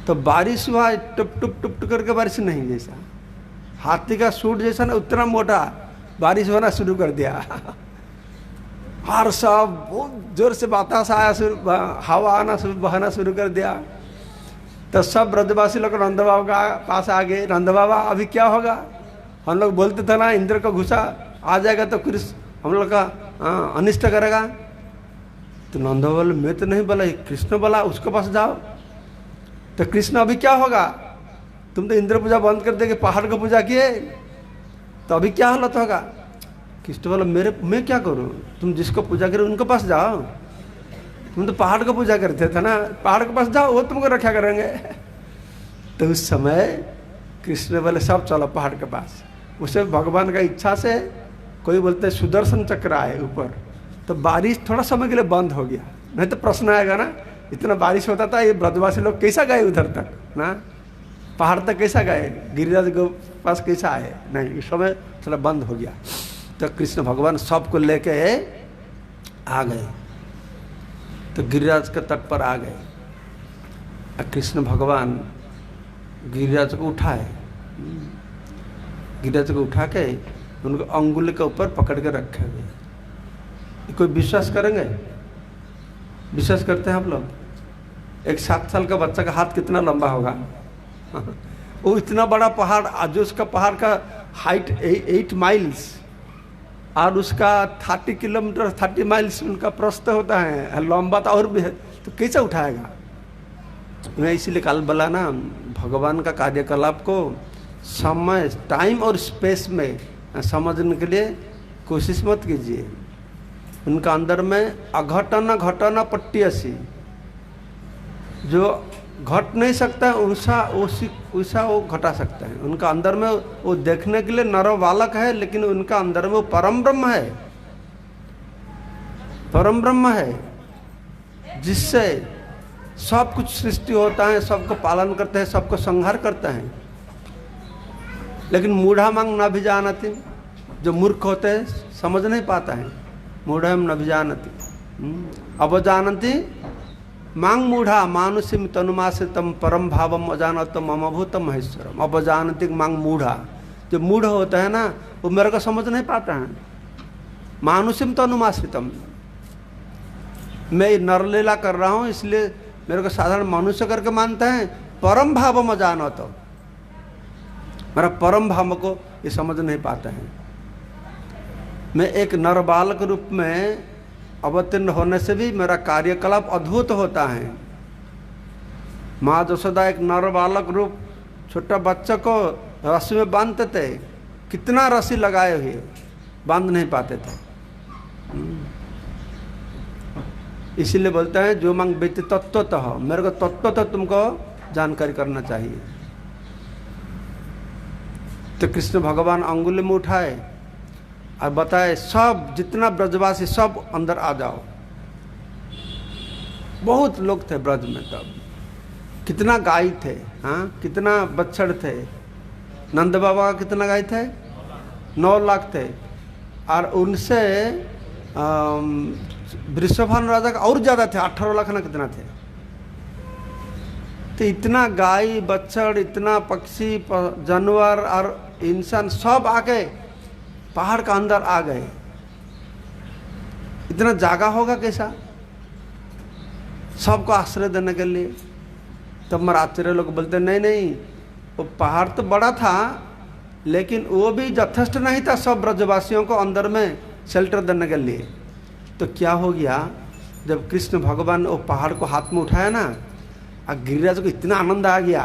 तो बारिश हुआ, टुप टुप टुप टुप करके बारिश नहीं, जैसा हाथी का सूट जैसा ना उतना मोटा बारिश होना शुरू कर दिया। और सब बहुत जोर से बतास आया, हवा आना बहना शुरू कर दिया। तो सब ब्रजवासी लोग नंद बाबा का पास आ गए। नंद बाबा अभी क्या होगा? हम लोग बोलते थे ना इंद्र का गुस्सा आ जाएगा तो कृष्ण हम लोग का अनिष्ट करेगा। तो नंद बाबा बोले मैं तो नहीं बोला, कृष्ण बोला उसके पास जाओ। तो कृष्ण अभी क्या होगा? तुम तो इंद्र पूजा बंद कर देके पहाड़ को पूजा किए, तो अभी क्या हालत होगा? कृष्ण बोला मैं क्या करूं, तुम जिसको पूजा करे उनके पास जाओ। तुम तो पहाड़ को पूजा करते थे ना, पहाड़ के पास जाओ, वो तुमको रक्षा करेंगे। तो उस समय कृष्ण बोले सब चलो पहाड़ के पास। उसे भगवान का इच्छा से, कोई बोलते सुदर्शन चक्र आए ऊपर, तो बारिश थोड़ा समय के लिए बंद हो गया। नहीं तो प्रश्न आएगा ना, इतना बारिश होता था, ये ब्रजवासी लोग कैसा गए उधर तक ना, पहाड़ तक कैसा गए, गिरिराज के पास कैसा आए? नहीं, इस समय थोड़ा बंद हो गया। तो कृष्ण भगवान सबको लेके आ गए, तो गिरिराज के तट पर आ गए। कृष्ण भगवान गिरिराज को उठाए, गिरिराज को उठा के उनको अंगुल के ऊपर पकड़ के रखे हुए। कोई विश्वास करेंगे? विश्वास करते हैं आप लोग? एक 7 साल का बच्चा का हाथ कितना लंबा होगा? वो इतना बड़ा पहाड़, आज उसका पहाड़ का हाइट 8 माइल्स और उसका 30 किलोमीटर 30 माइल्स उनका प्रस्थ होता है, लंबा तो और भी है, तो कैसे उठाएगा? मैं इसीलिए कल बोला ना, भगवान का कार्यकलाप को समय, टाइम और स्पेस में समझने के लिए कोशिश मत कीजिए। उनका अंदर में अघटन घटना पट्टी ऐसी जो घट नहीं सकता उसा वो घटा सकता है। उनका अंदर में वो देखने के लिए नर बालक है, लेकिन उनका अंदर में वो परम ब्रह्म है, परम ब्रह्म है, जिससे सब कुछ सृष्टि होता है, सबको पालन करते हैं, सबको संहार करते हैं। लेकिन मूढ़ा मांग न भी जानती, जो मूर्ख होते हैं समझ नहीं पाता है। मूढ़ा न भी जानती अब जानती मांग मूढ़ा मानुषिम तनुमाश्रितम परम भावम अजानतम ममभूतम महेश्वरम। अब जानती मांग मूढ़ा, जो मूढ़ होता है ना, वो मेरे को समझ नहीं पाता है। मानुषिम तनुमाश्रितम, मैं नरलीला कर रहा हूँ इसलिए मेरे को साधारण मनुष्य करके मानता है। परम भावम अजानतम, मेरा परम भाव को ये समझ नहीं पाता है। मैं एक नर बालक रूप में अवतीर्ण होने से भी मेरा कार्यकलाप अद्भुत होता है। माँ यशोदा एक नर बालक रूप छोटा बच्चा को रस्सी में बांधते थे, कितना रस्सी लगाए हुए बांध नहीं पाते थे। इसीलिए बोलते हैं जो मांग व्यक्ति तत्वतः, मेरे को तत्वतः तुमको जानकारी करना चाहिए। तो कृष्ण भगवान अंगुली में उठाए और बताए सब जितना ब्रजवासी सब अंदर आ जाओ। बहुत लोग थे ब्रज में तब, कितना गाय थे, हाँ कितना बच्छड़ थे। नंद बाबा का कितना गाय थे? 9 लाख थे। और उनसे वृषभान राजा का और ज़्यादा थे, 18 लाख ना कितना थे। तो इतना गाय बच्छड़, इतना पक्षी जानवर और इंसान सब आके पहाड़ का अंदर आ गए। इतना जागा होगा कैसा, सबको आश्रय देने के लिए। तब मराचरे लोग बोलते नहीं नहीं, वो पहाड़ तो बड़ा था लेकिन वो भी यथेष्ट नहीं था सब ब्रजवासियों को अंदर में शेल्टर देने के लिए। तो क्या हो गया, जब कृष्ण भगवान वो पहाड़ को हाथ में उठाया ना, और गिरिराज को इतना आनंद आ गया,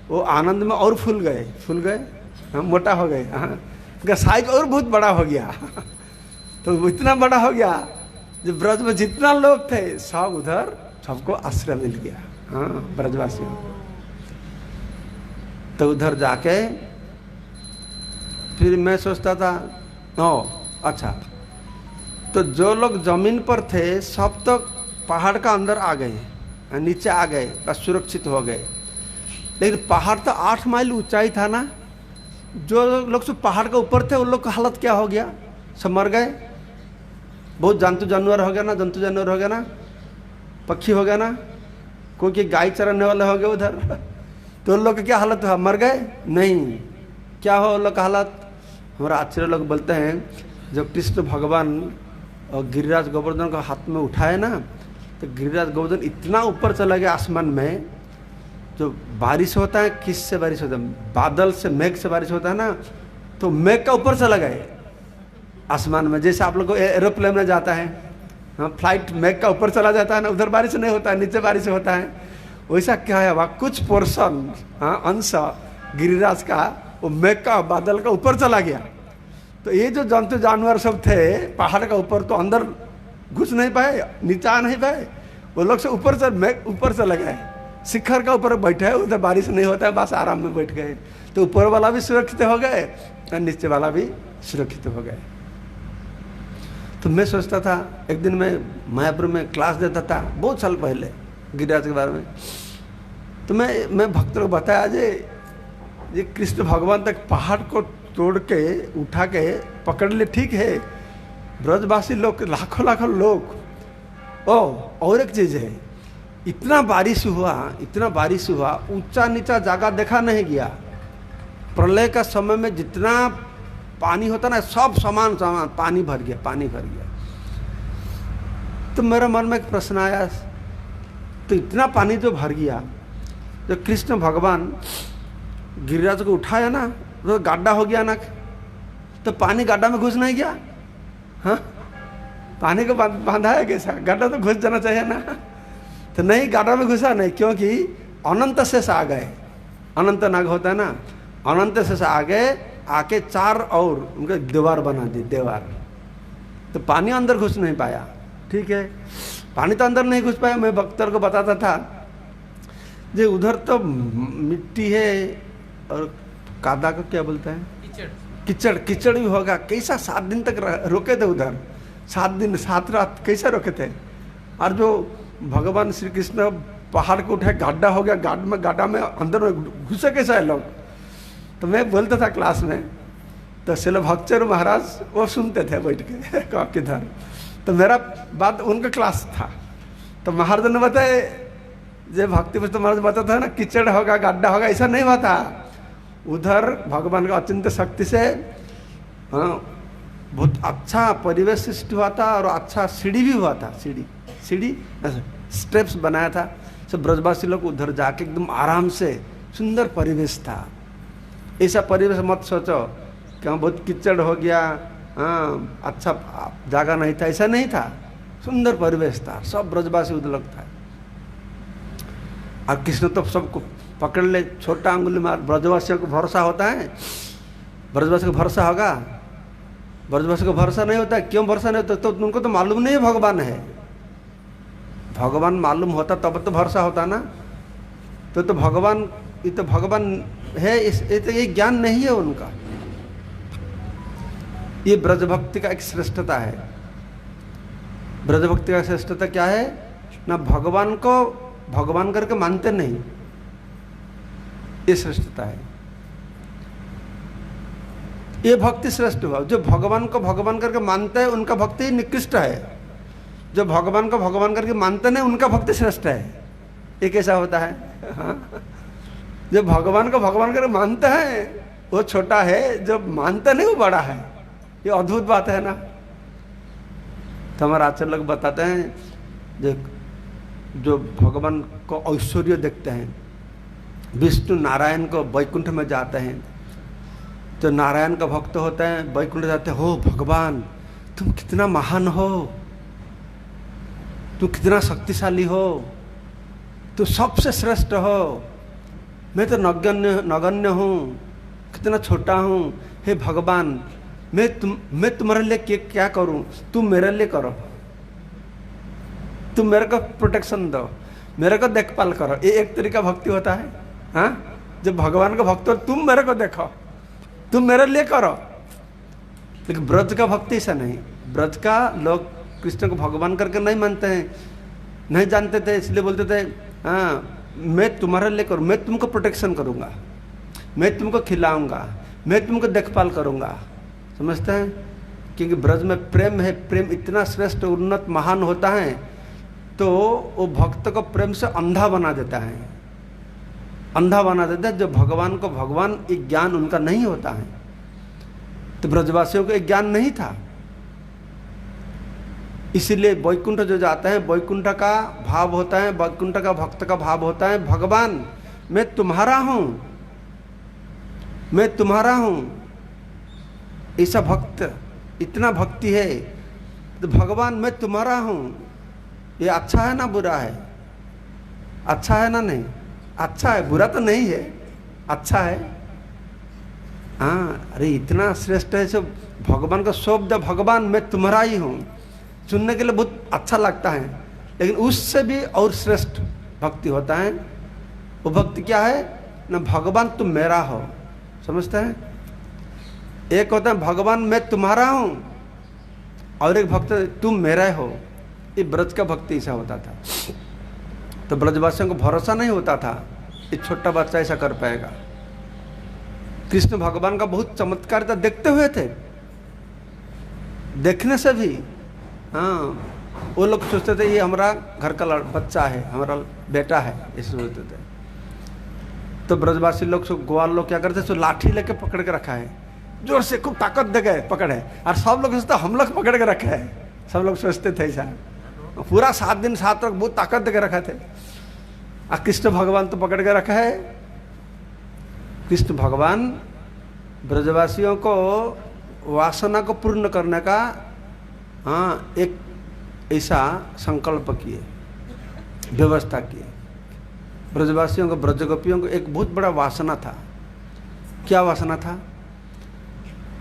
वो आनंद में और फूल गए, हाँ मोटा हो गए, हाँ उनका साइज और बहुत बड़ा हो गया। तो वो इतना बड़ा हो गया, जब ब्रज में जितना लोग थे सब उधर सबको आश्रय मिल गया, हाँ ब्रजवासियों। तो उधर जाके फिर मैं सोचता था अच्छा, तो जो लोग जमीन पर थे सब तो पहाड़ का अंदर आ गए, नीचे आ गए, बस सुरक्षित हो गए। लेकिन पहाड़ तो 8 माइल ऊंचाई था ना, जो लोग सब पहाड़ के ऊपर थे उन लोग का हालत क्या हो गया, सब मर गए। बहुत जंतु जानवर हो गया ना, पक्षी हो गया ना, क्योंकि गाय चराने वाले हो गए उधर, तो उन लोग की क्या हालत हुआ, मर गए? नहीं, क्या हो उन लोग का हालत? हमारा आचार्य लोग बोलते हैं जब कृष्ण भगवान और गिरिराज गोवर्धन को हाथ में उठाए ना, तो गिरिराज गोवर्धन इतना ऊपर चला गया आसमान में। जो बारिश होता है, किससे बारिश होता है? बादल से, मेघ से बारिश होता है ना, तो मेघ का ऊपर चला गए आसमान में। जैसे आप लोग को एरोप्लेन में जाता है, हाँ, फ्लाइट मेघ का ऊपर चला जाता है ना, उधर बारिश नहीं होता है, नीचे बारिश होता है। वैसा क्या है, वहाँ कुछ पोर्शन, हाँ, अंश गिरिराज का वो मेघ का, बादल का ऊपर चला गया। तो ये जो जंतु जानवर सब थे पहाड़ का ऊपर, तो अंदर घुस नहीं पाए, नीचे आ नहीं पाए, वो लोग से ऊपर से मेघ ऊपर चले गए, शिखर का ऊपर बैठे, उधर बारिश नहीं होता है, बस आराम में बैठ गए। तो ऊपर वाला भी सुरक्षित हो गए और नीचे वाला भी सुरक्षित हो गए। तो मैं सोचता था, एक दिन मैं मायापुर में क्लास देता था बहुत साल पहले गिरिराज के बारे में, तो मैं भक्तों को बताया ये कृष्ण भगवान तक पहाड़ को तोड़ के उठा के पकड़ ले, ठीक है, ब्रजवासी लोग लाखों लाखों लोग। और एक चीज है, इतना बारिश हुआ, ऊंचा नीचा जगह देखा नहीं गया। प्रलय का समय में जितना पानी होता ना, सब समान पानी भर गया। तो मेरे मन में एक प्रश्न आया, तो इतना पानी जो भर गया, जो कृष्ण भगवान गिरिराज को उठाया ना, तो गड्ढा हो गया ना, तो पानी गड्ढा में घुस नहीं गया? हाँ, पानी को बांधा है कैसा? गड्ढा तो घुस जाना चाहिए ना। तो नहीं, गड्ढा में घुसा नहीं, क्योंकि अनंत शेष आ गए, अनंत नाग होता है ना, अनंत शेष आ गए, आके चार और उनके दीवार बना दी, दीवार। तो पानी अंदर घुस नहीं पाया, ठीक है, पानी तो अंदर नहीं घुस पाया। मैं भक्तर को बताता था, जो उधर तो मिट्टी है और कादा को क्या बोलता है, कीचड़ भी होगा। कैसा 7 दिन तक रोके थे उधर, 7 दिन 7 रात कैसे रोके थे। और जो भगवान श्री कृष्ण पहाड़ को उठाए, गड्ढा हो गया, गड्ढा में अंदर में घुसे कैसा है लोग। तो मैं बोलता था क्लास में, तो श्रील भक्तचंद्र महाराज वो सुनते थे बैठ के किधर। तो मेरा बात उनका क्लास था, तो महाराज ने बताए, जो भक्ति पुस्तक महाराज बताता है ना, कीचड़ होगा, गड्ढा होगा, ऐसा नहीं होता। उधर भगवान का अत्यंत शक्ति से, हाँ, बहुत अच्छा परिवेश सृष्टि हुआ था, और अच्छा सीढ़ी भी हुआ था, सीढ़ी स्टेप्स बनाया था। सब ब्रजवासी लोग उधर जाके एकदम आराम से, सुंदर परिवेश था। ऐसा परिवेश मत सोचो कि हाँ बहुत कीचड़ हो गया, हाँ अच्छा जगह नहीं था, ऐसा नहीं था, सुंदर परिवेश था, सब ब्रजवासी उधर लोग था। और कृष्ण तो सबको पकड़ ले, छोटा अंगुली मार। ब्रजवासियों को भरोसा होता है, ब्रजवासी को भरोसा होगा? ब्रजवासी को भरोसा नहीं होता। क्यों भरोसा नहीं होता? तो उनको तो मालूम नहीं है भगवान है। भगवान मालूम होता तब तो भरोसा होता ना। तो भगवान, ये तो भगवान है, ये ज्ञान नहीं है उनका। ये ब्रजभक्ति का एक श्रेष्ठता है। ब्रजभक्ति का श्रेष्ठता क्या है ना, भगवान को भगवान करके मानते नहीं, ये श्रेष्ठता है। ये भक्ति श्रेष्ठ हुआ। जो भगवान को भगवान करके मानते हैं उनका भक्ति निकृष्ट है। जो भगवान को भगवान करके मानते नहीं उनका भक्ति श्रेष्ठ है। ये कैसा होता है? हाँ? जो भगवान को भगवान करके मानते हैं वो छोटा है, जो मानते नहीं वो बड़ा है। ये अद्भुत बात है ना। तो हमारे आचार्य लोग बताते हैं, जो भगवान को ऐश्वर्य देखते हैं, विष्णु नारायण को वैकुंठ में जाते हैं, तो नारायण का भक्त होता है, वैकुंठ जाते हैं, हो भगवान तुम कितना महान हो, तुम कितना शक्तिशाली हो, तुम सबसे श्रेष्ठ हो, मैं तो नगण्य हूँ, कितना छोटा हूँ। हे भगवान मैं तुम्हारे लिए क्या करूँ, तुम मेरे लिए करो, तुम मेरे को प्रोटेक्शन दो, मेरे को देखभाल करो। ये एक तरीका भक्ति होता है। हाँ, जब भगवान का भक्त हो तुम मेरे को देखो, तुम मेरे लिए करो। लेकिन ब्रज का भक्ति ऐसा नहीं। ब्रज का लोग कृष्ण को भगवान करके नहीं मानते हैं, नहीं जानते थे, इसलिए बोलते थे हाँ मैं तुम्हारे लिए करूँ, मैं तुमको प्रोटेक्शन करूँगा, मैं तुमको खिलाऊंगा, मैं तुमको देखभाल करूँगा। समझते हैं? क्योंकि ब्रज में प्रेम है। प्रेम इतना श्रेष्ठ उन्नत महान होता है, तो वो भक्त को प्रेम से अंधा बना देता है, अंधा बना देता है। जो भगवान को भगवान एक ज्ञान उनका नहीं होता है, तो ब्रजवासियों को एक ज्ञान नहीं था। इसीलिए वैकुंठ जो जाते हैं, वैकुंठ का भाव होता है, वैकुंठ का भक्त का भाव होता है, भगवान मैं तुम्हारा हूं, मैं तुम्हारा हूं। ऐसा भक्त, इतना भक्ति है तो भगवान मैं तुम्हारा हूं। ये अच्छा है ना बुरा है? अच्छा है ना? नहीं अच्छा है, बुरा तो नहीं है, अच्छा है। हाँ, अरे इतना श्रेष्ठ है। सब भगवान का शब्द भगवान मैं तुम्हारा ही हूं, सुनने के लिए बहुत अच्छा लगता है, लेकिन उससे भी और श्रेष्ठ भक्ति होता है। वो भक्ति क्या है ना, भगवान तुम मेरा हो, समझते हैं? एक होता है भगवान मैं तुम्हारा हूं, और एक भक्त तुम मेरा हो। ये ब्रज का भक्ति ऐसा होता था। तो ब्रजवासियों को भरोसा नहीं होता था ये छोटा बच्चा ऐसा कर पाएगा। कृष्ण भगवान का बहुत चमत्कारिता देखते हुए थे, देखने से भी हाँ वो लोग सोचते थे ये हमारा घर का बच्चा है, हमारा बेटा है, ऐसे सोचते थे। तो ब्रजवासी लोग, ग्वाल लोग क्या करते, सो लाठी लेके पकड़ के रखा है, जोर से खूब ताकत दे गए पकड़े, और सब लोग सोचते हम लोग पकड़ के रखे है। सब लोग सोचते थे ऐसा, पूरा 7 दिन 7 रात बहुत ताकत दे के रखा थे। और कृष्ण भगवान तो पकड़ के रखा है। कृष्ण भगवान ब्रजवासियों को वासना को पूर्ण करने का हाँ एक ऐसा संकल्प किए, व्यवस्था किए। ब्रजवासियों को, ब्रजगोपियों को एक बहुत बड़ा वासना था। क्या वासना था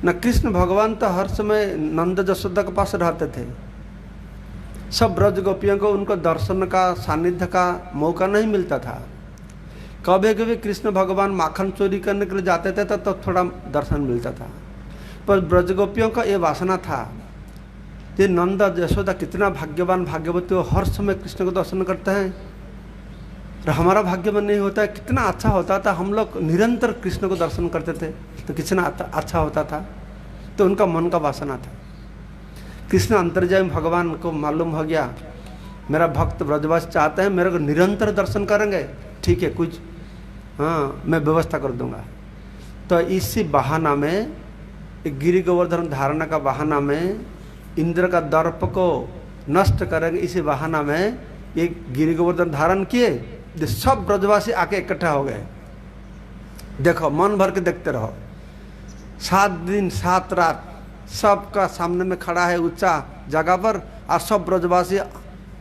न? कृष्ण भगवान तो हर समय नंद जसोदा के पास रहते थे। सब ब्रजगोपियों को उनको दर्शन का, सानिध्य का मौका नहीं मिलता था। कभी कभी कृष्ण भगवान माखन चोरी करने के लिए जाते थे तो थोड़ा दर्शन मिलता था, पर ब्रजगोपियों का ये वासना था। ये नंद यशोदा कितना भाग्यवान भाग्यवती हो, हर समय कृष्ण को दर्शन करते हैं, और हमारा भाग्यवान नहीं होता है। कितना अच्छा होता था, हम लोग निरंतर कृष्ण को दर्शन करते थे तो कितना अच्छा होता था। तो उनका मन का वासना था। कृष्ण अंतर्यामी भगवान को मालूम हो गया मेरा भक्त ब्रजवासी चाहते हैं मेरे को निरंतर दर्शन करेंगे, ठीक है कुछ हाँ मैं व्यवस्था कर दूंगा। तो इसी बहाना में, गिरि गोवर्धन धारणा का बहाना में, इंद्र का दर्प को नष्ट करेंगे, इसी बहाना में ये गिरि गोवर्धन धारण किए। जो सब ब्रजवासी आके इकट्ठा हो गए, देखो मन भर के देखते रहो। 7 दिन 7 रात सबका सामने में खड़ा है ऊंचा जगह पर, और सब ब्रजवासी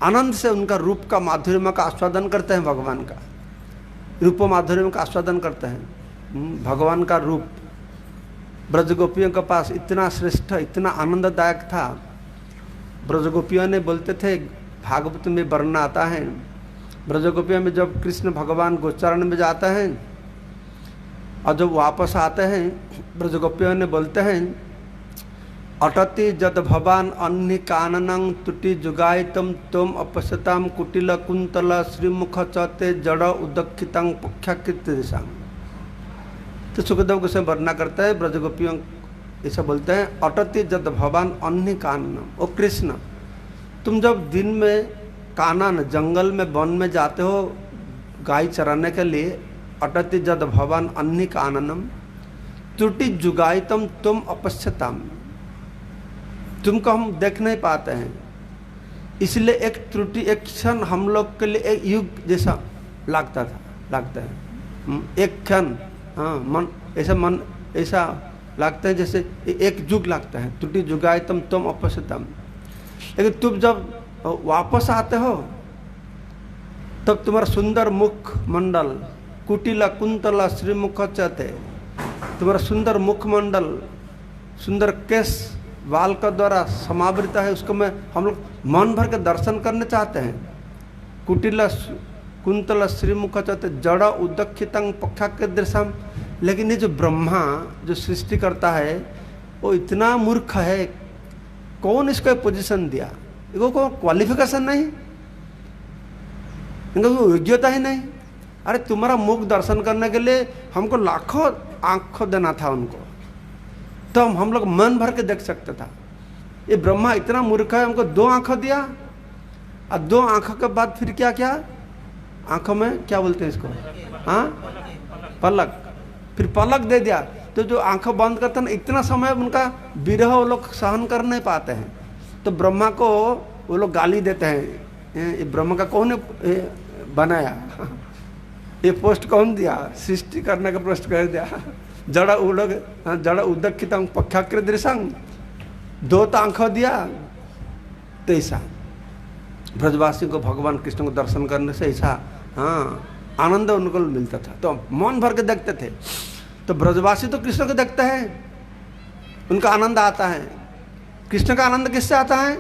आनंद से उनका रूप का माधुर्य का आस्वादन करते हैं। भगवान का रूप माधुर्य का आस्वादन करते हैं। भगवान का रूप ब्रजगोपियों के पास इतना श्रेष्ठ, इतना आनंददायक था। ब्रजगोपियों ने बोलते थे, भागवत में वर्णन आता है, ब्रजगोपियों में जब कृष्ण भगवान गोचारण में जाते हैं और जब वापस आते हैं, ब्रजगोपियों ने बोलते हैं, अटति जद भवान अन्य काननं तुटि जुगायतम तम अपश्यताम कुटिल कुंतल श्रीमुख चते जड़ उदक्षितं पक्षाकृत दिशाम। तो सुखदेव को से वर्णना करता है, ब्रजगोपियों ऐसा बोलते हैं, अटति जद भवान अन्य काननम, ओ कृष्ण तुम जब दिन में कानन जंगल में वन में जाते हो गाय चराने के लिए, अटति जद भवान अन्य काननम त्रुटि जुगायतम तुम अपश्यताम, तुमको हम देख नहीं पाते हैं, इसलिए एक त्रुटि, एक क्षण हम लोग के लिए एक युग जैसा लगता है। एक क्षण हाँ मन ऐसा लगता है जैसे एक युग लगता है। त्रुटि जुगायतम तुम अपश्यताम, लेकिन तुम जब वापस आते हो तब तुम्हारा सुंदर मुख मंडल, कुटिला कुंतला श्रीमुख चते, तुम्हारा सुंदर मुखमंडल, सुंदर केस बाल का द्वारा समावृत है, उसको हम लोग मन भर के दर्शन करने चाहते हैं। कुटिला कुंतला श्रीमुख चते जड़ उदक्षितं पक्षा के दृश्यम। लेकिन ये जो ब्रह्मा जो सृष्टि करता है वो इतना मूर्ख है, कौन इसको पोजीशन दिया, इनको कोई क्वालिफिकेशन नहीं, इनको कोई योग्यता ही नहीं। अरे तुम्हारा मुख दर्शन करने के लिए हमको लाखों आंखों देना था उनको, तो हम लोग मन भर के देख सकते था। ये ब्रह्मा इतना मूर्ख है, हमको 2 आंखें दिया और 2 आंखों के बाद फिर क्या क्या, आंखों में क्या बोलते हैं इसको, हाँ पलक, फिर पलक दे दिया। तो जो आंखें बंद करते हैं इतना समय उनका विरह वो लोग सहन कर नहीं पाते हैं, तो ब्रह्मा को वो लोग गाली देते हैं, ये ब्रह्मा का कौन बनाया, ये पोस्ट कौन दिया, सृष्टि करने का पोस्ट कर दिया, जड़ा उड़ग जड़ा उदक की तंग पक्षाकृ दृशंग, 2 तो आंखों दिया। तो ऐसा ब्रजवासी को भगवान कृष्ण को दर्शन करने से ऐसा आनंद उनको मिलता था, तो मन भर के देखते थे। तो ब्रजवासी तो कृष्ण को देखते हैं, उनका आनंद आता है। कृष्ण का आनंद किससे आता है,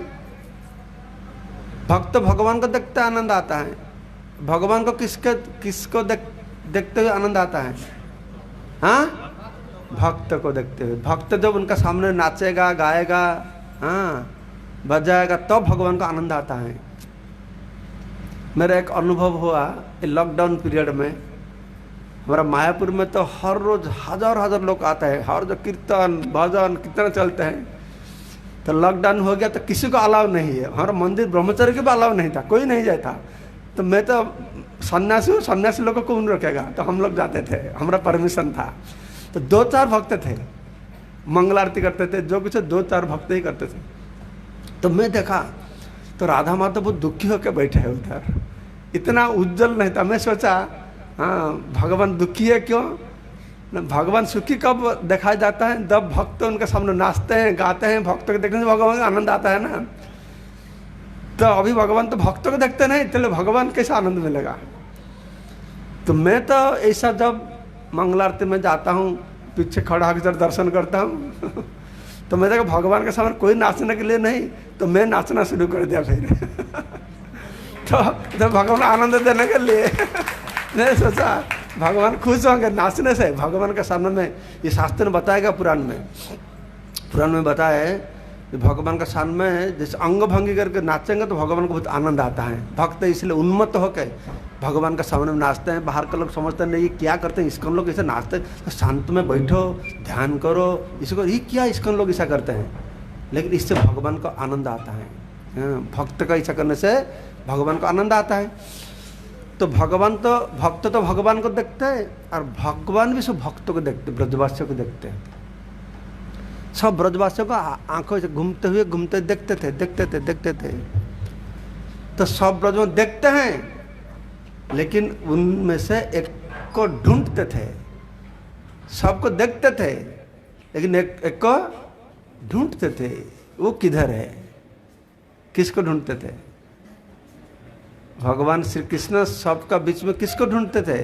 भक्त भगवान को देखते आनंद आता है। भगवान को किसको देखते हुए आनंद आता है, हाँ भक्त को देखते हुए। भक्त जब उनका सामने नाचेगा गाएगा, हाँ बजाएगा, तब तो भगवान को आनंद आता है। मेरा एक अनुभव हुआ लॉकडाउन पीरियड में, हमारा मायापुर में तो हर रोज हजार लोग आते हैं, हर जो कीर्तन भजन कितना चलते हैं। तो लॉकडाउन हो गया तो किसी को अलाउ नहीं है, हमारा मंदिर ब्रह्मचर्य के भी अलाउ नहीं था, कोई नहीं जाता। तो मैं तो सन्यासी हूँ, सन्यासी लोगों को कौन रखेगा, तो हम लोग जाते थे, हमारा परमिशन था। तो 2-4 भक्त थे, मंगल आरती करते थे, जो कुछ 2-4 भक्त ही करते थे। तो मैं देखा तो राधा माता बहुत दुखी होकर बैठे हैं उधर, इतना उज्जवल नहीं था। मैं सोचा हाँ भगवान दुखी है क्यों, भगवान सुखी कब देखा जाता है, जब भक्त उनके सामने नाचते हैं गाते हैं, भक्तों को देखने से भगवान का आनंद आता है ना। तो अभी भगवान तो भक्तों को देखते नहीं, चलो भगवान कैसा आनंद मिलेगा। तो मैं तो ऐसा जब मंगल आरती में जाता हूँ, पीछे खड़ा होकर दर्शन करता हूँ तो मैं देखा भगवान के सामने कोई नाचने के लिए नहीं, तो मैं नाचना शुरू कर दिया फिर तो भगवान आनंद देने के लिए मैंने सोचा भगवान खुश होंगे नाचने से। भगवान के सामने में ये शास्त्र में बताएगा, पुराण में बताया है कि भगवान के सामने जैसे अंग भंगी करके नाचेंगे तो भगवान को बहुत आनंद आता है। भक्त इसलिए उन्मत्त होकर भगवान के सामने में नाचते हैं। बाहर के लोग समझते नहीं ये क्या करते हैं, इस्कॉन लोग ऐसे नाचते हैं, तो शांत में बैठो ध्यान करो, इसको ये क्या इस्कॉन लोग ऐसा करते हैं, लेकिन इससे भगवान को आनंद आता है। भक्त का ऐसा करने से भगवान को आनंद आता है। तो भक्त तो भगवान को देखते हैं, और भगवान भी सब भक्तों को देखते, ब्रजवासियों को देखते हैं। सब ब्रजवासियों को आंखों से घूमते देखते थे। तो सब ब्रजवासी देखते हैं, लेकिन उनमें से एक को ढूंढते थे। सबको देखते थे, लेकिन एक को ढूंढते थे, वो किधर है। किसको ढूंढते थे, भगवान श्री कृष्ण सबका बीच में किसको ढूंढते थे,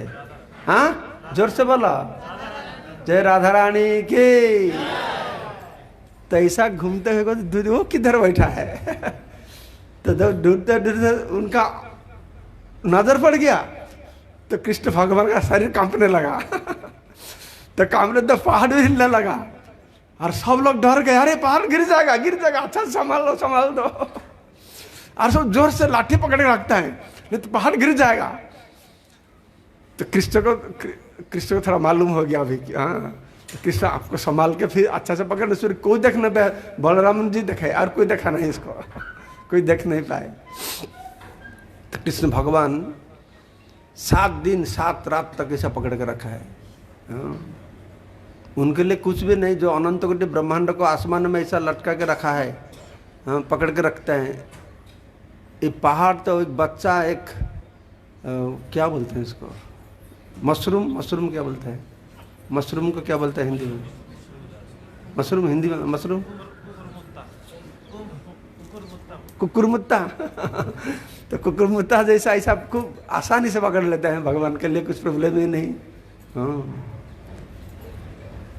हाँ जोर से बोला, जय राधा रानी की। तो ऐसा घूमते हुए वो किधर बैठा है तो जब ढूंढते उनका नजर पड़ गया तो कृष्ण भगवान का शरीर कांपने लगा तो कांपने तो पहाड़ भी हिलने लगा, और सब लोग डर गए, अरे पहाड़ गिर जाएगा, अच्छा संभाल दो और सब जोर से लाठी पकड़ के रखता है, नहीं तो पहाड़ गिर जाएगा। तो कृष्ण को थोड़ा मालूम हो गया अभी कि हाँ, तो कृष्ण आपको संभाल के फिर अच्छा से पकड़ने शुरू। कोई देखने पे बलराम जी देखे, और कोई देखा नहीं इसको कोई देख नहीं पाए। तो कृष्ण भगवान 7 दिन 7 रात तक ऐसा पकड़ के रखा है। उनके लिए कुछ भी नहीं, जो अनंत कोटि ब्रह्मांड को आसमान में ऐसा लटका के रखा है, पकड़ के रखते हैं। ये पहाड़ तो एक बच्चा, एक क्या बोलते हैं इसको, मशरूम क्या बोलते हैं, मशरूम को क्या बोलते हैं हिंदी में, मशरूम हिंदी में मशरूम कुकुरमुत्ता तो कुकुरमुत्ता जैसा ऐसा खूब आसानी से पकड़ लेते हैं। भगवान के लिए कुछ प्रॉब्लम ही नहीं। हाँ,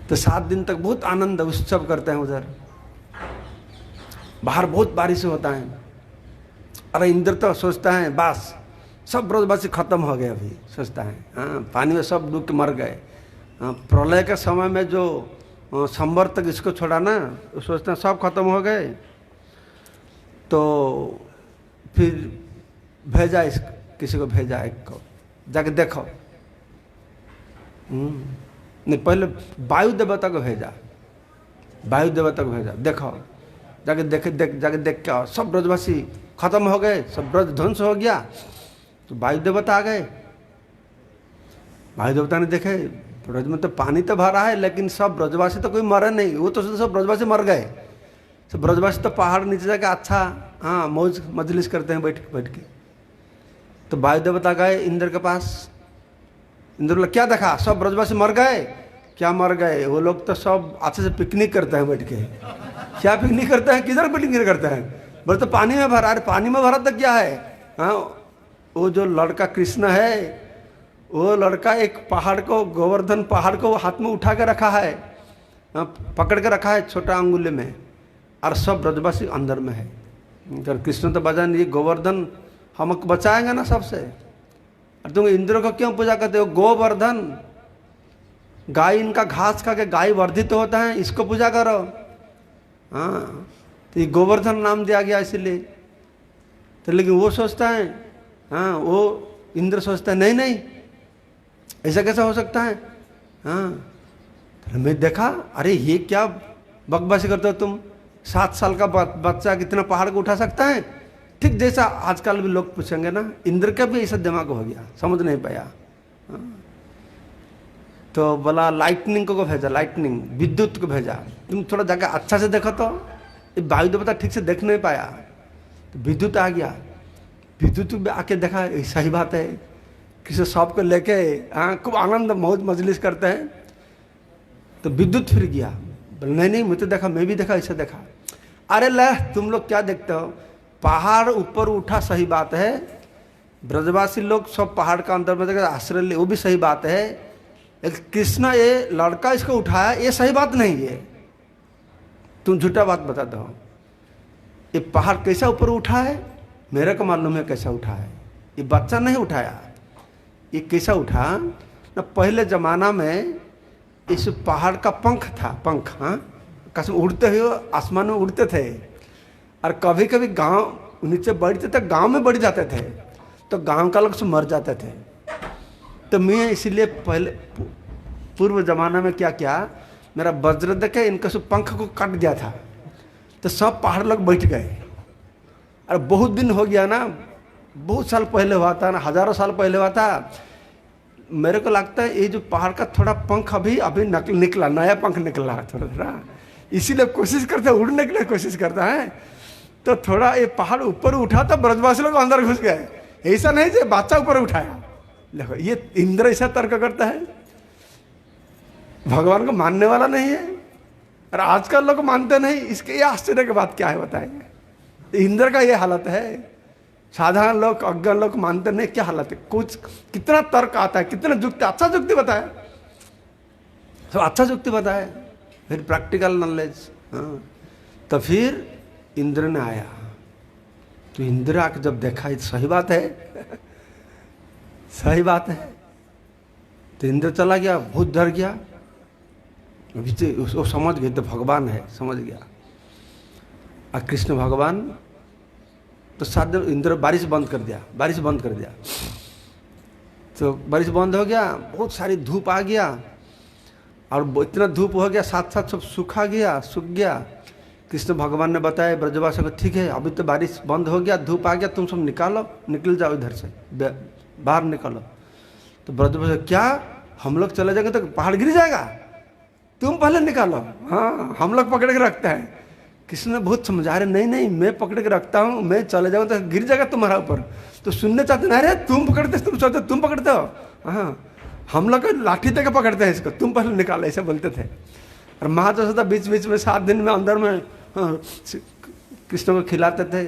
तो 7 दिन तक बहुत आनंद उत्सव करते हैं उधर। बाहर बहुत बारिश होता है। अरे इंद्र तो सोचता है बस सब ब्रजवासी खत्म हो गए, अभी सोचता है हाँ, पानी में सब डूब के मर गए। प्रलय के समय में जो संवर तक इसको छोड़ा ना, सोचते हैं सब खत्म हो गए। तो फिर भेजा किसी को भेजा, एक को जाके देखो, नहीं पहले वायु देवता को भेजा, देखो जाके देख के आओ। सब ब्रजवासी खत्म हो गए, सब ब्रज ध्वंस हो गया। तो वायु देवता आ गए। वायु देवता ने देखे ब्रज में तो पानी तो भरा है, लेकिन सब ब्रजवासी तो कोई मरे नहीं, वो तो सब ब्रजवासी मर गए। सब ब्रजवासी तो पहाड़ नीचे जाके अच्छा हाँ मौज मजलिस करते हैं बैठ के। तो वायु देवता गए इंद्र के पास। इंद्र बोला क्या देखा, सब ब्रजवासी मर गए? क्या मर गए, वो लोग तो सब अच्छे से पिकनिक करते हैं बैठ के। क्या पिकनिक करते हैं, किधर पिकनिक करते हैं? बोले तो पानी में भरा। अरे पानी में भरा तो क्या है, हाँ वो जो लड़का कृष्ण है, वो लड़का एक पहाड़ को, गोवर्धन पहाड़ को हाथ में उठा के रखा है, पकड़ के रखा है छोटा अंगुली में, और सब ब्रजवासी अंदर में है। अगर कृष्ण तो बचा नहीं, गोवर्धन हमको बचाएंगे ना सबसे। और तुम इंद्र को क्यों पूजा करते हो? गोवर्धन, गाय इनका घास खा के गाय वर्धित होता है, इसको पूजा करो। हाँ तो ये गोवर्धन नाम दिया गया इसीलिए। तो लेकिन वो सोचता है, हाँ वो इंद्र सोचता है नहीं नहीं ऐसा कैसा हो सकता है। हाँ तो मैं देखा, अरे ये क्या बकवासी करते हो तुम, 7 साल का बच्चा कितना पहाड़ को उठा सकता है? ठीक जैसा आजकल भी लोग पूछेंगे ना, इंद्र का भी ऐसा दिमाग हो गया, समझ नहीं पाया। हाँ। तो बोला लाइटनिंग को भेजा, लाइटनिंग विद्युत को भेजा, तुम थोड़ा जाकर अच्छा से देखो। तो ये वायु देवता ठीक से देख नहीं पाया, तो विद्युत आ गया। विद्युत भी आके देखा ऐसा ही बात है, किसी शॉप को लेके हाँ खूब आनंद मौज मजलिस करते हैं। तो विद्युत फिर गया, बोले नहीं नहीं मैं तो देखा, मैं भी देखा, ऐसा देखा। अरे ले तुम लोग क्या देखते हो, पहाड़ ऊपर उठा सही बात है, ब्रजवासी लोग सब पहाड़ का अंदर में देखा आश्रय ले, वो भी सही बात है। कृष्ण ये लड़का इसको उठाया, ये सही बात नहीं है, तुम झूठा बात बता दो। ये पहाड़ कैसा ऊपर उठा है, मेरे को मालूम है कैसा उठा है। ये बच्चा नहीं उठाया, ये कैसा उठा ना, पहले जमाना में इस पहाड़ का पंख था, पंख हाँ कसम उड़ते हुए आसमान में उड़ते थे। और कभी कभी गांव नीचे बढ़ते थे, गांव में बढ़ जाते थे, तो गांव का लोग सब मर जाते थे। तो मैं इसीलिए पहले पूर्व जमाना में क्या किया, मेरा वज्र देखे इनका सब पंख को काट दिया था, तो सब पहाड़ लोग बैठ गए। और बहुत दिन हो गया ना, बहुत साल पहले हुआ था ना, हजारों साल पहले हुआ था। मेरे को लगता है ये जो पहाड़ का थोड़ा पंख अभी निकला, नया पंख निकला थोड़ा थोड़ा, इसीलिए कोशिश करते उड़ने के लिए कोशिश करता है। तो थोड़ा ये पहाड़ ऊपर उठा तो ब्रजवासी लोग अंदर घुस गए। ऐसा नहीं जो बच्चा ऊपर उठाया। देखो ये इंद्र ऐसा तर्क करता है, भगवान को मानने वाला नहीं है। और आजकल लोग मानते नहीं, इसके ये आश्चर्य की बात क्या है बताएंगे। इंद्र का ये हालत है, साधारण लोग अज्ञान लोग मानते नहीं, क्या हालत है। कुछ कितना तर्क आता है, कितना जुक्ति, अच्छा जुक्ति बताया, सब अच्छा जुक्ति बताया, फिर प्रैक्टिकल नॉलेज। हाँ तो फिर इंद्र ने आया, तो इंद्र आके जब देखा ये सही बात है सही बात है, तो इंद्र चला गया, बहुत डर गया। अभी तो वो समझ गए तो भगवान है, समझ गया। और कृष्ण भगवान तो साथ इंद्र बारिश बंद कर दिया, बारिश बंद कर दिया। तो बारिश बंद हो गया, बहुत सारी धूप आ गया, और इतना धूप हो गया साथ साथ सब सूखा गया, सूख गया। कृष्ण भगवान ने बताया ब्रजवासी को, ठीक है अभी तो बारिश बंद हो गया, धूप आ गया, तुम सब निकालो, निकल जाओ इधर से, बाहर निकालो। तो ब्रजवासी क्या हम लोग चले जाएंगे तो पहाड़ गिर जाएगा, तुम पहले निकालो, हाँ हम लोग पकड़ के रखते हैं। कृष्ण ने बहुत समझा रहे, नहीं नहीं मैं पकड़ के रखता हूँ, मैं चले जाऊँ तो गिर जाएगा तुम्हारा ऊपर। तो सुनने चाहते नहीं, अरे तुम पकड़ते, तुम सोचते तुम पकड़ते हो, हाँ हम लोग लाठी तक पकड़ते हैं इसको, तुम पहले निकालो, ऐसे बोलते थे। और महाजोता बीच बीच में 7 दिन में अंदर में कृष्ण को खिलाते थे।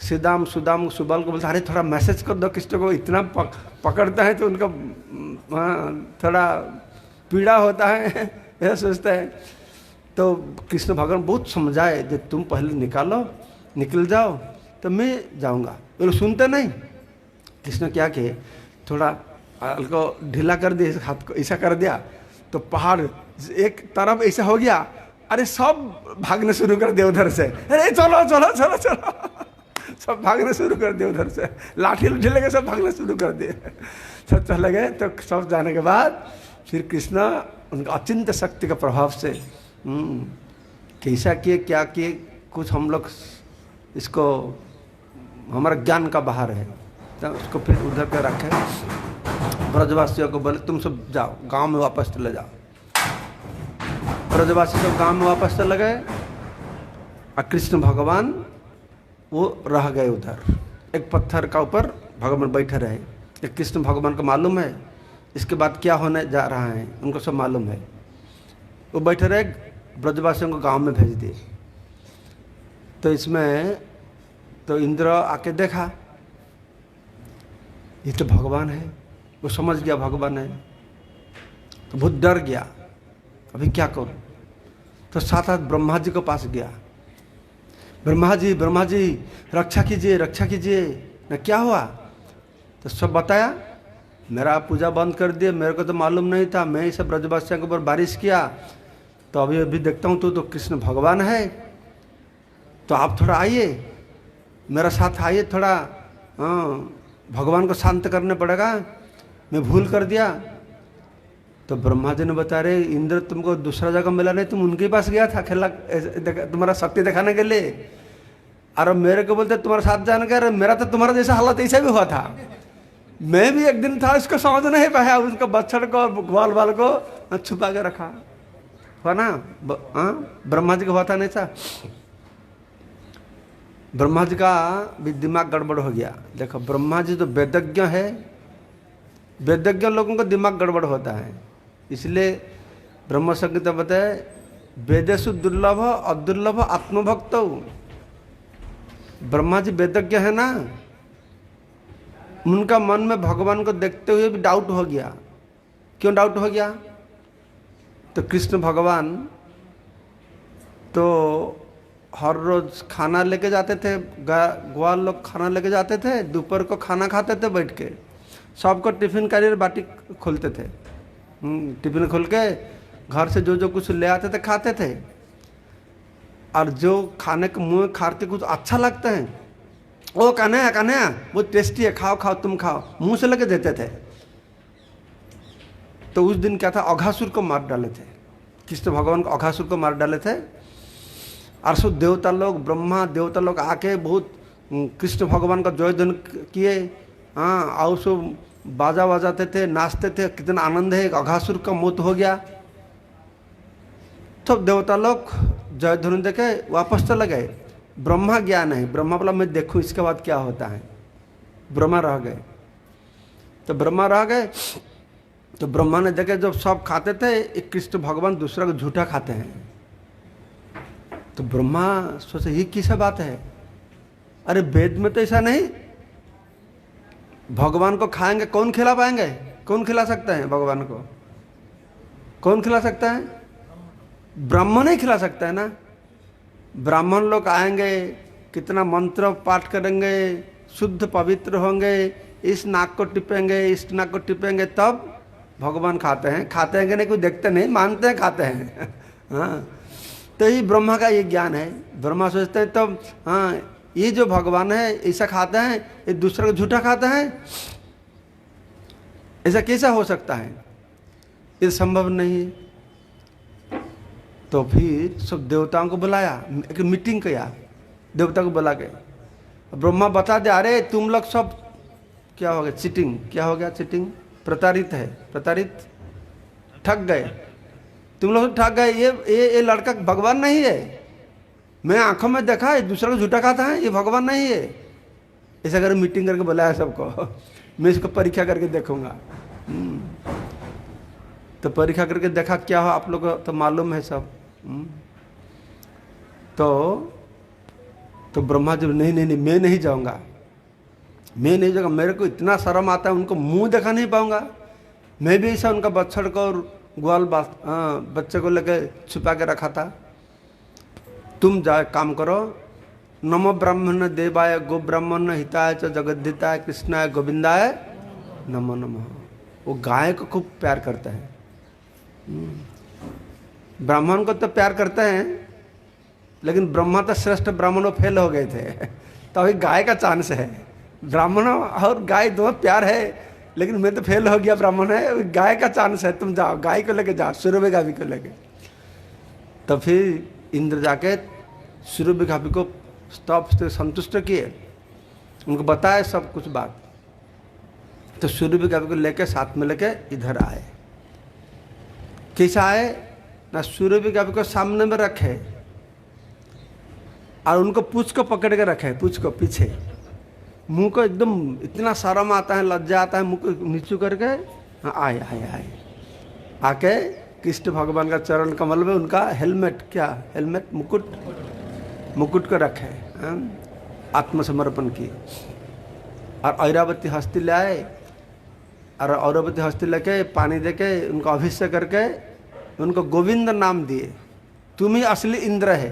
सीदाम सुदाम सुबल को बोलते, अरे थोड़ा मैसेज कर दो कृष्ण को, इतना पकड़ता है तो उनका थोड़ा पीड़ा होता है, ऐसा सोचता है। तो कृष्ण भगवान बहुत समझाए, जब तुम पहले निकालो, निकल जाओ तो मैं जाऊंगा। वो लोग सुनते नहीं। कृष्ण क्या किए, थोड़ा को ढीला कर दिया, हाथ को ऐसा कर दिया, तो पहाड़ एक तरफ ऐसा हो गया, अरे सब भागने शुरू कर दिए उधर से, अरे चलो चलो चलो चलो सब भागने शुरू कर दिए उधर से, लाठी लुठी लेके सब भागना शुरू कर दिए। सब चले गए। तो सब जाने के बाद फिर कृष्ण उनका अचिंत्य शक्ति के प्रभाव से कैसा किए क्या किए, कुछ हम लोग इसको हमारा ज्ञान का बाहर है। तो उसको फिर उधर के रखे, ब्रजवासियों को बोले तुम सब जाओ गांव में वापस चले जाओ। ब्रजवासी सब गांव में वापस चले गए और कृष्ण भगवान वो रह गए उधर एक पत्थर का ऊपर भगवान बैठे रहे। एक कृष्ण भगवान को मालूम है इसके बाद क्या होने जा रहा है, उनको सब मालूम है। वो बैठे रहे, ब्रजवासियों को गांव में भेज दिए। तो इसमें तो इंद्र आके देखा ये तो भगवान है, वो समझ गया भगवान है, तो बहुत डर गया, अभी क्या करूं। तो साथ साथ ब्रह्मा जी के पास गया, ब्रह्मा जी रक्षा कीजिए रक्षा कीजिए ना, क्या हुआ। तो सब बताया, मेरा पूजा बंद कर दिए, मेरे को तो मालूम नहीं था, मैं ही सब ब्रजवासियों के ऊपर बारिश किया, तो अभी देखता हूँ तो कृष्ण भगवान है, तो आप थोड़ा आइए मेरा साथ आइए, थोड़ा भगवान को शांत करने पड़ेगा, मैं भूल कर दिया। तो ब्रह्मा जी ने बता रहे इंद्र तुमको दूसरा जगह मिला नहीं, तुम उनके पास गया था खेला तुम्हारा शक्ति दिखाने के लिए, और मेरे को बोलते तुम्हारे साथ जाने का। मेरा तो तुम्हारा जैसा हालत ऐसा भी हुआ था, मैं भी एक दिन था इसको समझ नहीं पाया, उसको बछड़ को ग्वाल बाल को छुपा के रखा हुआ ना। ब्रह्मा जी का हुआ था नहीं था, ब्रह्मा जी का भी दिमाग गड़बड़ हो गया। देखो ब्रह्मा जी तो वेदज्ञ है, वेदज्ञ लोगों का दिमाग गड़बड़ होता है, इसलिए ब्रह्म संगीता बताए वेदेशु दुर्लभ अदुर्लभ आत्मभक्त। ब्रह्मा जी वेदज्ञ है ना, उनका मन में भगवान को देखते हुए भी डाउट हो गया। क्यों डाउट हो गया, तो कृष्ण भगवान तो हर रोज खाना लेके जाते थे, ग्वाल लोग खाना लेके जाते थे, दोपहर को खाना खाते थे बैठ के, सबको टिफिन कैरियर बाटी खोलते थे, टिफिन खोल के घर से जो जो कुछ ले आते थे खाते थे, और जो खाने के मुंह खा के कुछ अच्छा लगता है वो कन्हैया वो टेस्टी है, खाओ खाओ तुम खाओ, मुंह से लेके देते थे। तो उस दिन क्या था, अघासुर को मार डाले थे, कृष्ण भगवान को अघासुर को मार डाले थे। और सब देवता लोग, ब्रह्मा देवता लोग आके बहुत कृष्ण भगवान का जय धन किए, और सब बाजा बजाते थे, नाचते थे, कितना आनंद है, अघासुर का मौत हो गया। तो देवता लोग जय धन देके वापस चले गए, ब्रह्मा गया नहीं, ब्रह्मा बोला मैं देखूं इसके बाद क्या होता है, ब्रह्मा रह गए। तो ब्रह्मा रह गए, तो ब्रह्मा ने देखे जब सब खाते थे एक कृष्ण भगवान दूसरा को झूठा खाते हैं। तो ब्रह्मा सोचे ये किस बात है, अरे वेद में तो ऐसा नहीं, भगवान को खाएंगे कौन खिला पाएंगे, कौन खिला सकता है भगवान को, कौन खिला सकता है, ब्राह्मण ही खिला सकता है ना। ब्राह्मण लोग आएंगे, कितना मंत्र पाठ करेंगे, शुद्ध पवित्र होंगे, इस नाक को टिपेंगे इस नाक को टिपेंगे, तब भगवान खाते हैं। खाते हैं कि नहीं कोई देखते नहीं, मानते हैं खाते हैं। हाँ, तो ये ब्रह्मा का ये ज्ञान है। ब्रह्मा सोचते हैं तब ये जो भगवान है ऐसा खाते हैं, ये दूसरे को झूठा खाते हैं, ऐसा कैसा हो सकता है, ये संभव नहीं। तो फिर सब देवताओं को बुलाया, एक मीटिंग किया, देवता को बुला के ब्रह्मा बता दे, अरे तुम लोग सब क्या हो गया, चीटिंग, क्या हो गया, चीटिंग, प्रताड़ित है, प्रताड़ित, ठग गए, तुम लोग ठग गए, ये लड़का भगवान नहीं है, मैं आंखों में देखा है दूसरे को झूठा खाता है, ये भगवान नहीं है। ऐसा करके मीटिंग करके बुलाया सबको, मैं इसको परीक्षा करके देखूंगा। तो परीक्षा करके देखा क्या हो, आप लोग को तो मालूम है सब। तो ब्रह्मा जी नहीं मैं नहीं जाऊंगा, मैं नहीं जाऊंगा, मेरे को इतना शर्म आता है, उनको मुंह देखा नहीं पाऊंगा। मैं भी ऐसा उनका बछड़ को और ग्वाल बच्चे को लेके छुपा के रखा था। तुम जाए काम करो, नमो ब्राह्मण देवाय गो ब्राह्मण हिताय च जगद्धिताय कृष्णाय गोविंदाय नमो नमः। वो गाय को खूब प्यार करता है, ब्राह्मण को तो प्यार करते हैं, लेकिन ब्रह्मा तो श्रेष्ठ ब्राह्मण वो फेल हो गए थे, तो अभी गाय का चांस है। ब्राह्मण और गाय दोनों प्यार है, लेकिन मैं तो फेल हो गया, ब्राह्मण है, गाय का चांस है, तुम जाओ, गाय को लेके जाओ, सूर्य गाभी को लेके। तो फिर इंद्र जाके सूर्य गाभी को संतुष्ट किए, उनको बताया सब कुछ बात। तो सूर्य भी को लेके साथ में लेके इधर आए। कैसा आए ना, सूर्य भी को सामने में रखे और उनको पूछ को पकड़ के रखे, पूछ को पीछे, मुंह को एकदम इतना शर्म आता है, लज्जा आता है, मुंह को नीचू करके आए आए आए आके कृष्ण भगवान का चरण कमल में उनका हेलमेट, क्या हेलमेट, मुकुट को रखे, आत्मसमर्पण किए। और ऐरावती हस्ती ले आए और औरवती हस्ती लेके पानी देके उनको अभिषेक करके उनको गोविंद नाम दिए। तुम ही असली इंद्र है,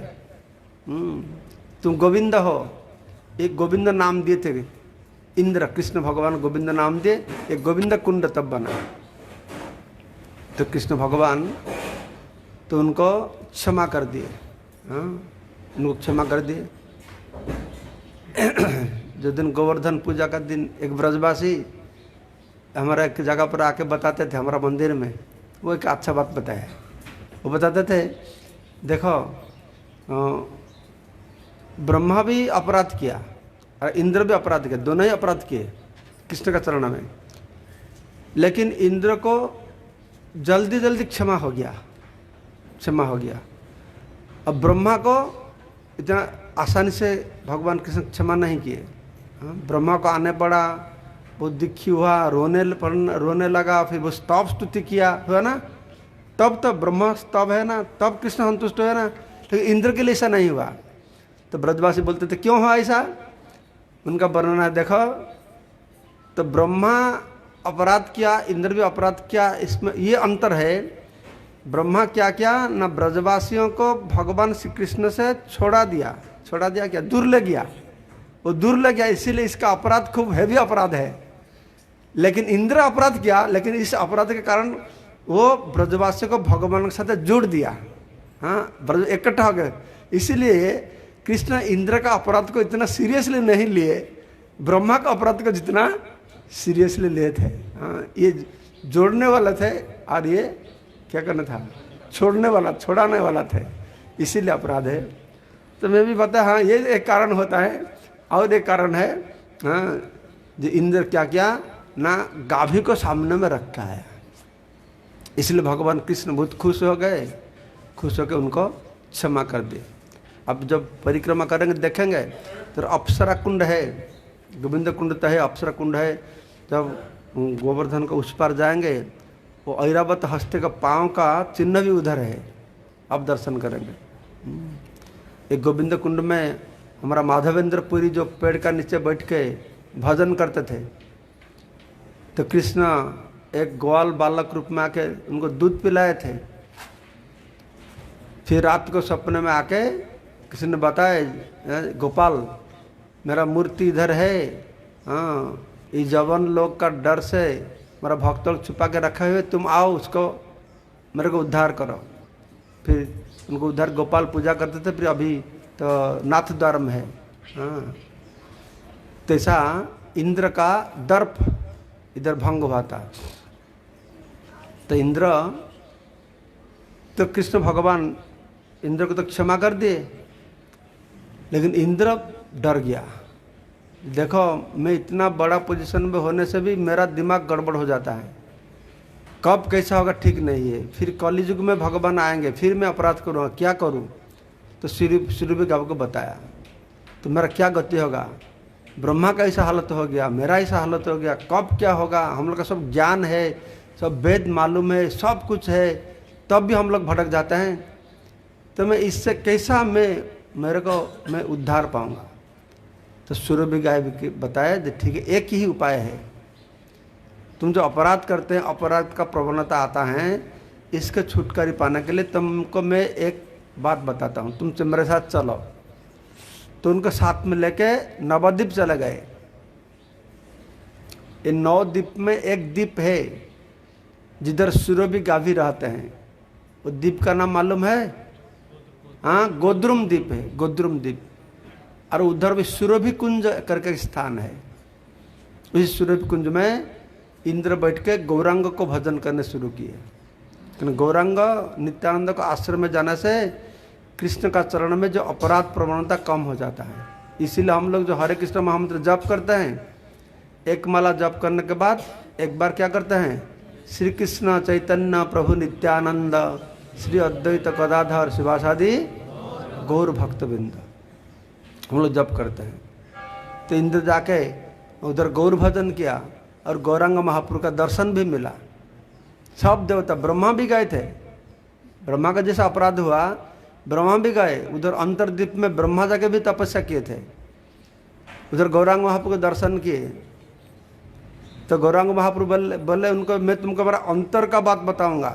तुम गोविंद हो। एक गोविंद नाम दिए थे इंद्र, कृष्ण भगवान गोविंद नाम दिए, एक गोविंद कुंड तब बना। तो कृष्ण भगवान तो उनको क्षमा कर दिए, उनको क्षमा कर दिए। जो दिन गोवर्धन पूजा का दिन एक ब्रजवासी हमारा एक जगह पर आके बताते थे हमारा मंदिर में, वो एक अच्छा बात बताया। वो बताते थे देखो ब्रह्मा भी अपराध किया और इंद्र भी अपराध किया, दोनों ही अपराध किए कृष्ण का चरण में, लेकिन इंद्र को जल्दी जल्दी क्षमा हो गया। अब ब्रह्मा को इतना आसानी से भगवान कृष्ण क्षमा नहीं किए। ब्रह्मा को आने पड़ा, वो दुखी हुआ, रोने लगा, फिर वो स्तव स्तुति किया, हुआ ना, तब तो ब्रह्मा स्तव है ना, तब कृष्ण संतुष्ट हुए ना, लेकिन इंद्र के लिए ऐसा नहीं हुआ। तो ब्रजवासी बोलते थे क्यों हुआ ऐसा, उनका वर्णन है देखो। तो ब्रह्मा अपराध किया, इंद्र भी अपराध किया, इसमें ये अंतर है। ब्रह्मा क्या किया ना, ब्रजवासियों को भगवान श्री कृष्ण से छोड़ा दिया क्या, दूर ले गया, वो दूर ले गया, इसीलिए इसका अपराध खूब हैवी अपराध है। लेकिन इंद्र अपराध किया, लेकिन इस अपराध के कारण वो ब्रजवासियों को भगवान के साथ जोड़ दिया, ब्रज इकट्ठा हो गए। इसीलिए कृष्ण इंद्र का अपराध को इतना सीरियसली नहीं लिए, ब्रह्मा का अपराध को जितना सीरियसली लिए थे। ये जोड़ने वाला थे और ये क्या करना था, छोड़ाने वाला थे, इसीलिए अपराध है। तो मैं भी बता, हाँ ये एक कारण होता है। और एक कारण है, जो इंद्र क्या किया ना, गाभी को सामने में रखा है, इसलिए भगवान कृष्ण बहुत खुश हो गए, खुश होकर उनको क्षमा कर दिए। अब जब परिक्रमा करेंगे देखेंगे तो अप्सरा कुंड है, गोविंद कुंड तो है, अप्सरा कुंड है। जब गोवर्धन को उस पार जाएंगे, वो ऐरावत हस्ती का पाँव का चिन्ह भी उधर है, अब दर्शन करेंगे। एक गोविंद कुंड में हमारा माधवेंद्र पुरी जो पेड़ का नीचे बैठ के भजन करते थे, तो कृष्ण एक ग्वाल बालक रूप में आके उनको दूध पिलाए थे। फिर रात को सपने में आके किसी ने बताया, गोपाल मेरा मूर्ति इधर है, ये जवन लोग का डर से मेरा भक्त लोग छुपा के रखे हुए, तुम आओ उसको मेरे को उद्धार करो। फिर उनको उद्धार गोपाल पूजा करते थे। फिर अभी तो नाथ द्वार में है। तो ऐसा इंद्र का दर्प इधर भंग हुआ था। तो इंद्र तो कृष्ण भगवान इंद्र को तो क्षमा कर दिए, लेकिन इंद्र डर गया। देखो मैं इतना बड़ा पोजीशन में होने से भी मेरा दिमाग गड़बड़ हो जाता है, कब कैसा होगा ठीक नहीं है। फिर कलयुग में भगवान आएंगे, फिर मैं अपराध करूँगा, क्या करूँ। तो सूर्य भी गाँव को बताया, तो मेरा क्या गति होगा। ब्रह्मा का ऐसा हालत हो गया, मेरा ऐसा हालत हो गया, कब क्या होगा। हम लोग का सब ज्ञान है, सब वेद मालूम है, सब कुछ है, तब भी हम लोग भटक जाते हैं। तो मैं इससे कैसा मैं उद्धार पाऊंगा। तो सूर्य भी गाय बताया, ठीक है एक ही उपाय है, तुम जो अपराध करते हैं, अपराध का प्रवणता आता है, इसके छुटकारा पाने के लिए तुमको मैं एक बात बताता हूँ, तुम मेरे साथ चलो। तो उनको साथ में लेके नवद्वीप चले गए। ये 9 द्वीप में एक द्वीप है जिधर सूर्य भी गाभी रहते हैं। वो द्वीप का नाम मालूम है, गोद्रुम द्वीप है, गोद्रुम द्वीप। और उधर भी सूर्य कुंज करके स्थान है। उस सूर्य कुंज में इंद्र बैठ के गौरांग को भजन करने शुरू किए। लेकिन गौरांग नित्यानंद को आश्रम में जाने से कृष्ण का चरण में जो अपराध प्रवणता कम हो जाता है। इसीलिए हम लोग जो हरे कृष्ण महामंत्र जप करते हैं, एक माला जप करने के बाद एक बार क्या करते हैं, श्री कृष्ण चैतन्य प्रभु नित्यानंद श्री अद्वैत गदाधर शिवासादि गौर भक्तबिंद हम लोग जप करते हैं। तो इंद्र जाके उधर गौर भजन किया और गौरांग महाप्रभु का दर्शन भी मिला। सब देवता, ब्रह्मा भी गए थे, ब्रह्मा का जैसा अपराध हुआ ब्रह्मा भी गए उधर अंतरद्वीप में, ब्रह्मा जाके भी तपस्या किए थे, उधर गौरांग महाप्रभु के दर्शन किए। तो गौरांग महाप्रभु बोले उनको, मैं तुमको बड़ा अंतर का बात बताऊंगा।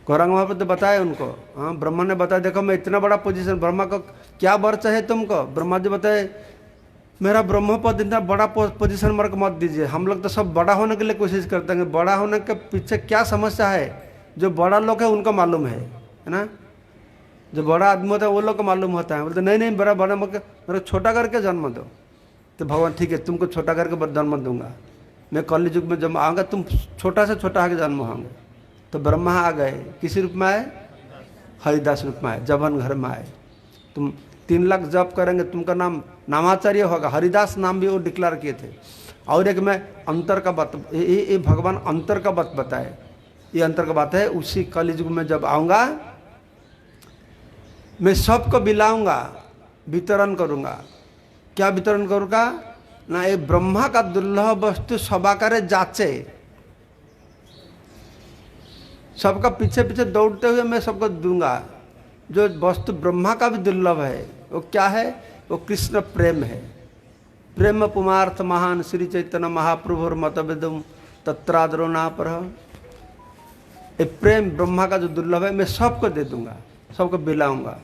गौरांग महाप्रभु तो बताए उनको, हाँ ब्रह्मा ने बताया, देखो मैं इतना बड़ा पोजीशन, ब्रह्मा को क्या वर चाहिए तुमको? ब्रह्मा जी बताए, मेरा ब्रह्म पद इतना बड़ा पोजीशन मेरे को मत दीजिए। हम लोग तो सब बड़ा होने के लिए कोशिश करते हैं, बड़ा होने के पीछे क्या समस्या है जो बड़ा लोग है उनको मालूम है ना। जो बड़ा आदमी होता है वो लोग को मालूम होता है। बोलते नहीं नहीं बड़ा बड़ा मेरे छोटा करके जन्म दो। तो भगवान ठीक है तुमको छोटा करके जन्म दूंगा, मैं कलि युग में जब आऊँगा तुम छोटा से छोटा आगे जन्म होंगे। तो ब्रह्मा आ गए, किसी रूप में आए? हरिदास रूप में आए, जबन घर में आए। तुम 3 लाख जप करेंगे तुमका नाम नामाचार्य होगा, हरिदास नाम भी वो डिक्लेयर किए थे। और एक मैं अंतर का बात, ये भगवान अंतर का बात बताए, ये अंतर का बात है। उसी कलि युग में जब आऊँगा मैं सबको बिलाऊंगा, वितरण करूंगा। क्या वितरण करूंगा ना, ये ब्रह्मा का दुर्लभ वस्तु सबाकारे जाचे, सबका पीछे पीछे दौड़ते हुए मैं सबको दूंगा। जो वस्तु ब्रह्मा का भी दुर्लभ है वो क्या है? वो कृष्ण प्रेम है। प्रेम पुमार्थ महान श्री चैतन्य महाप्रभुर मतवेदम तत्रादरो नापर। ये प्रेम ब्रह्मा का जो दुर्लभ है मैं सबको दे दूंगा, सबको बिलाऊंगा।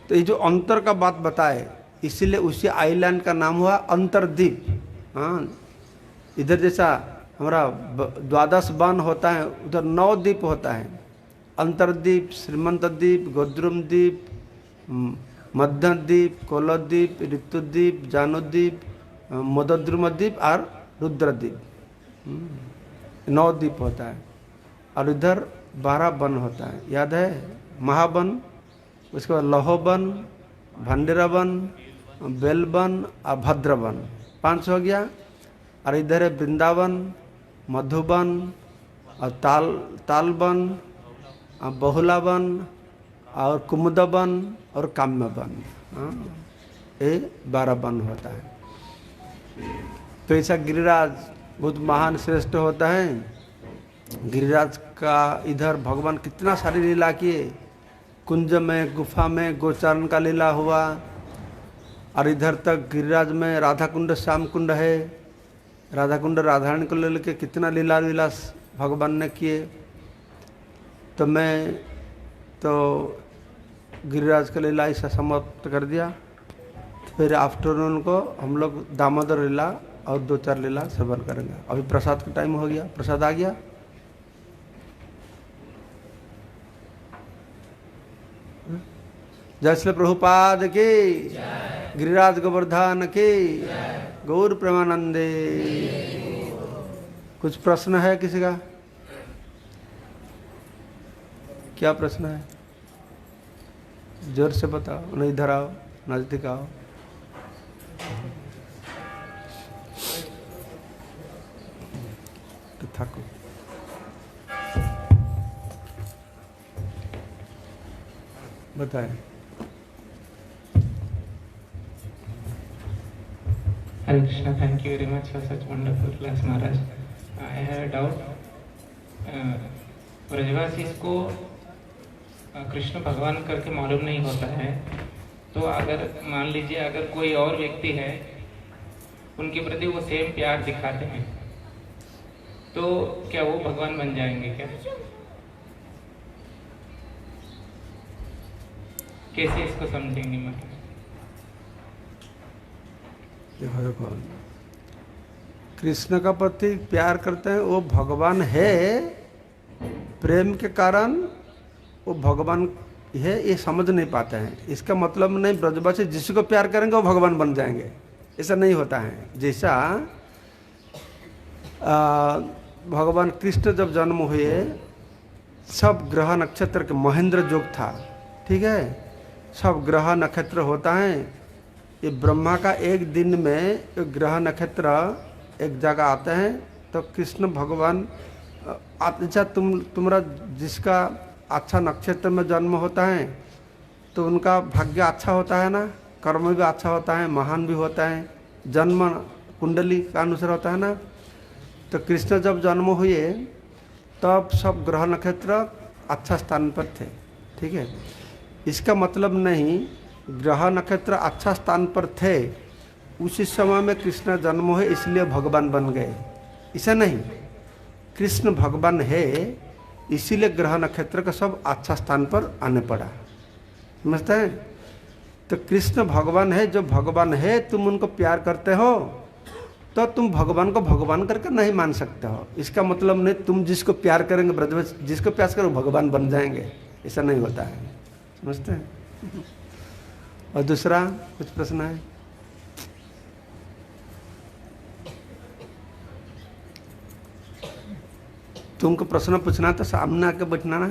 तो ये जो अंतर का बात बताए, इसीलिए उसी आइलैंड का नाम हुआ अंतरद्वीप। हाँ, इधर जैसा हमारा 12 वन होता है उधर 9 द्वीप होता है। अंतरद्वीप, श्रीमंत द्वीप, गोद्रुम द्वीप, मध्य द्वीप, कोलद्वीप, ऋतुद्वीप, जानोद्वीप, मोदद्रुम द्वीप और रुद्रद्वीप। 9 द्वीप होता है। और इधर 12 वन होता है, याद है? महावन, उसके बाद लहोवन, भंडेरा वन, बेलवन और भद्रवन, 5 हो गया। और इधर है वृंदावन, मधुबन और तालवन, बहुलावन और कुमुदवन और काम्यवन। ये 12 वन होता है। तो ऐसा गिरिराज बहुत महान श्रेष्ठ होता है। गिरिराज का इधर भगवान कितना सारी लीला किए, कुंज में, गुफा में गोचारण का लीला हुआ। और इधर तक गिरिराज में राधा कुंड, श्याम कुंड है। राधा कुंड राधारानी को लेके कितना लीला विलास भगवान ने किए। तो मैं तो गिरिराज का लीला ऐसा समाप्त कर दिया। फिर आफ्टरनून को हम लोग दामोदर लीला और 2-4 लीला सेवन करेंगे। अभी प्रसाद का टाइम हो गया, प्रसाद आ गया। जय श्री प्रभुपाद की, गिरिराज गोवर्धन की, गौर प्रेमानंदे। कुछ प्रश्न है किसी का? क्या प्रश्न है? जोर से बताओ, नहीं इधर आओ, नजदीक आओ। तो थको। बताएं। Hare Krishna, thank you very much for such wonderful class, Maharaj. I have a doubt. ब्रजवासी को कृष्ण भगवान करके मालूम नहीं होता है, तो अगर मान लीजिए अगर कोई और व्यक्ति है उनके प्रति वो सेम प्यार दिखाते हैं, तो क्या वो भगवान बन जाएंगे क्या? कैसे इसको समझेंगे? मतलब देखो, कृष्ण का प्रति प्यार करते हैं वो भगवान है, प्रेम के कारण वो भगवान है, ये समझ नहीं पाते हैं। इसका मतलब नहीं ब्रजवासी जिसको प्यार करेंगे वो भगवान बन जाएंगे, ऐसा नहीं होता है। जैसा भगवान कृष्ण जब जन्म हुए, सब ग्रह नक्षत्र के महेंद्र योग था, ठीक है, सब ग्रह नक्षत्र होता है ये ब्रह्मा का एक दिन में एक ग्रह नक्षत्र एक जगह आते हैं, तो कृष्ण भगवान अच्छा तुम्हारा जिसका अच्छा नक्षत्र में जन्म होता है तो उनका भाग्य अच्छा होता है ना, कर्म भी अच्छा होता है, महान भी होता है, जन्म कुंडली का अनुसार होता है ना। तो कृष्ण जब जन्म हुए तब सब ग्रह नक्षत्र अच्छा स्थान पर थे, ठीक है। इसका मतलब नहीं ग्रह नक्षत्र अच्छा स्थान पर थे उसी समय में कृष्ण जन्म हुए इसलिए भगवान बन गए, ऐसा नहीं। कृष्ण भगवान है इसीलिए ग्रह नक्षत्र का सब अच्छा स्थान पर आने पड़ा, समझते हैं। तो कृष्ण भगवान है, जो भगवान है तुम उनको प्यार करते हो तो तुम भगवान को भगवान करके नहीं मान सकते हो। इसका मतलब नहीं तुम जिसको प्यार करेंगे ब्रजवंश जिसको प्यार करो भगवान बन जाएंगे, ऐसा नहीं होता है, समझते हैं। और दूसरा कुछ प्रश्न है? तुमको प्रश्न पूछना तो सामने आके बैठना ना।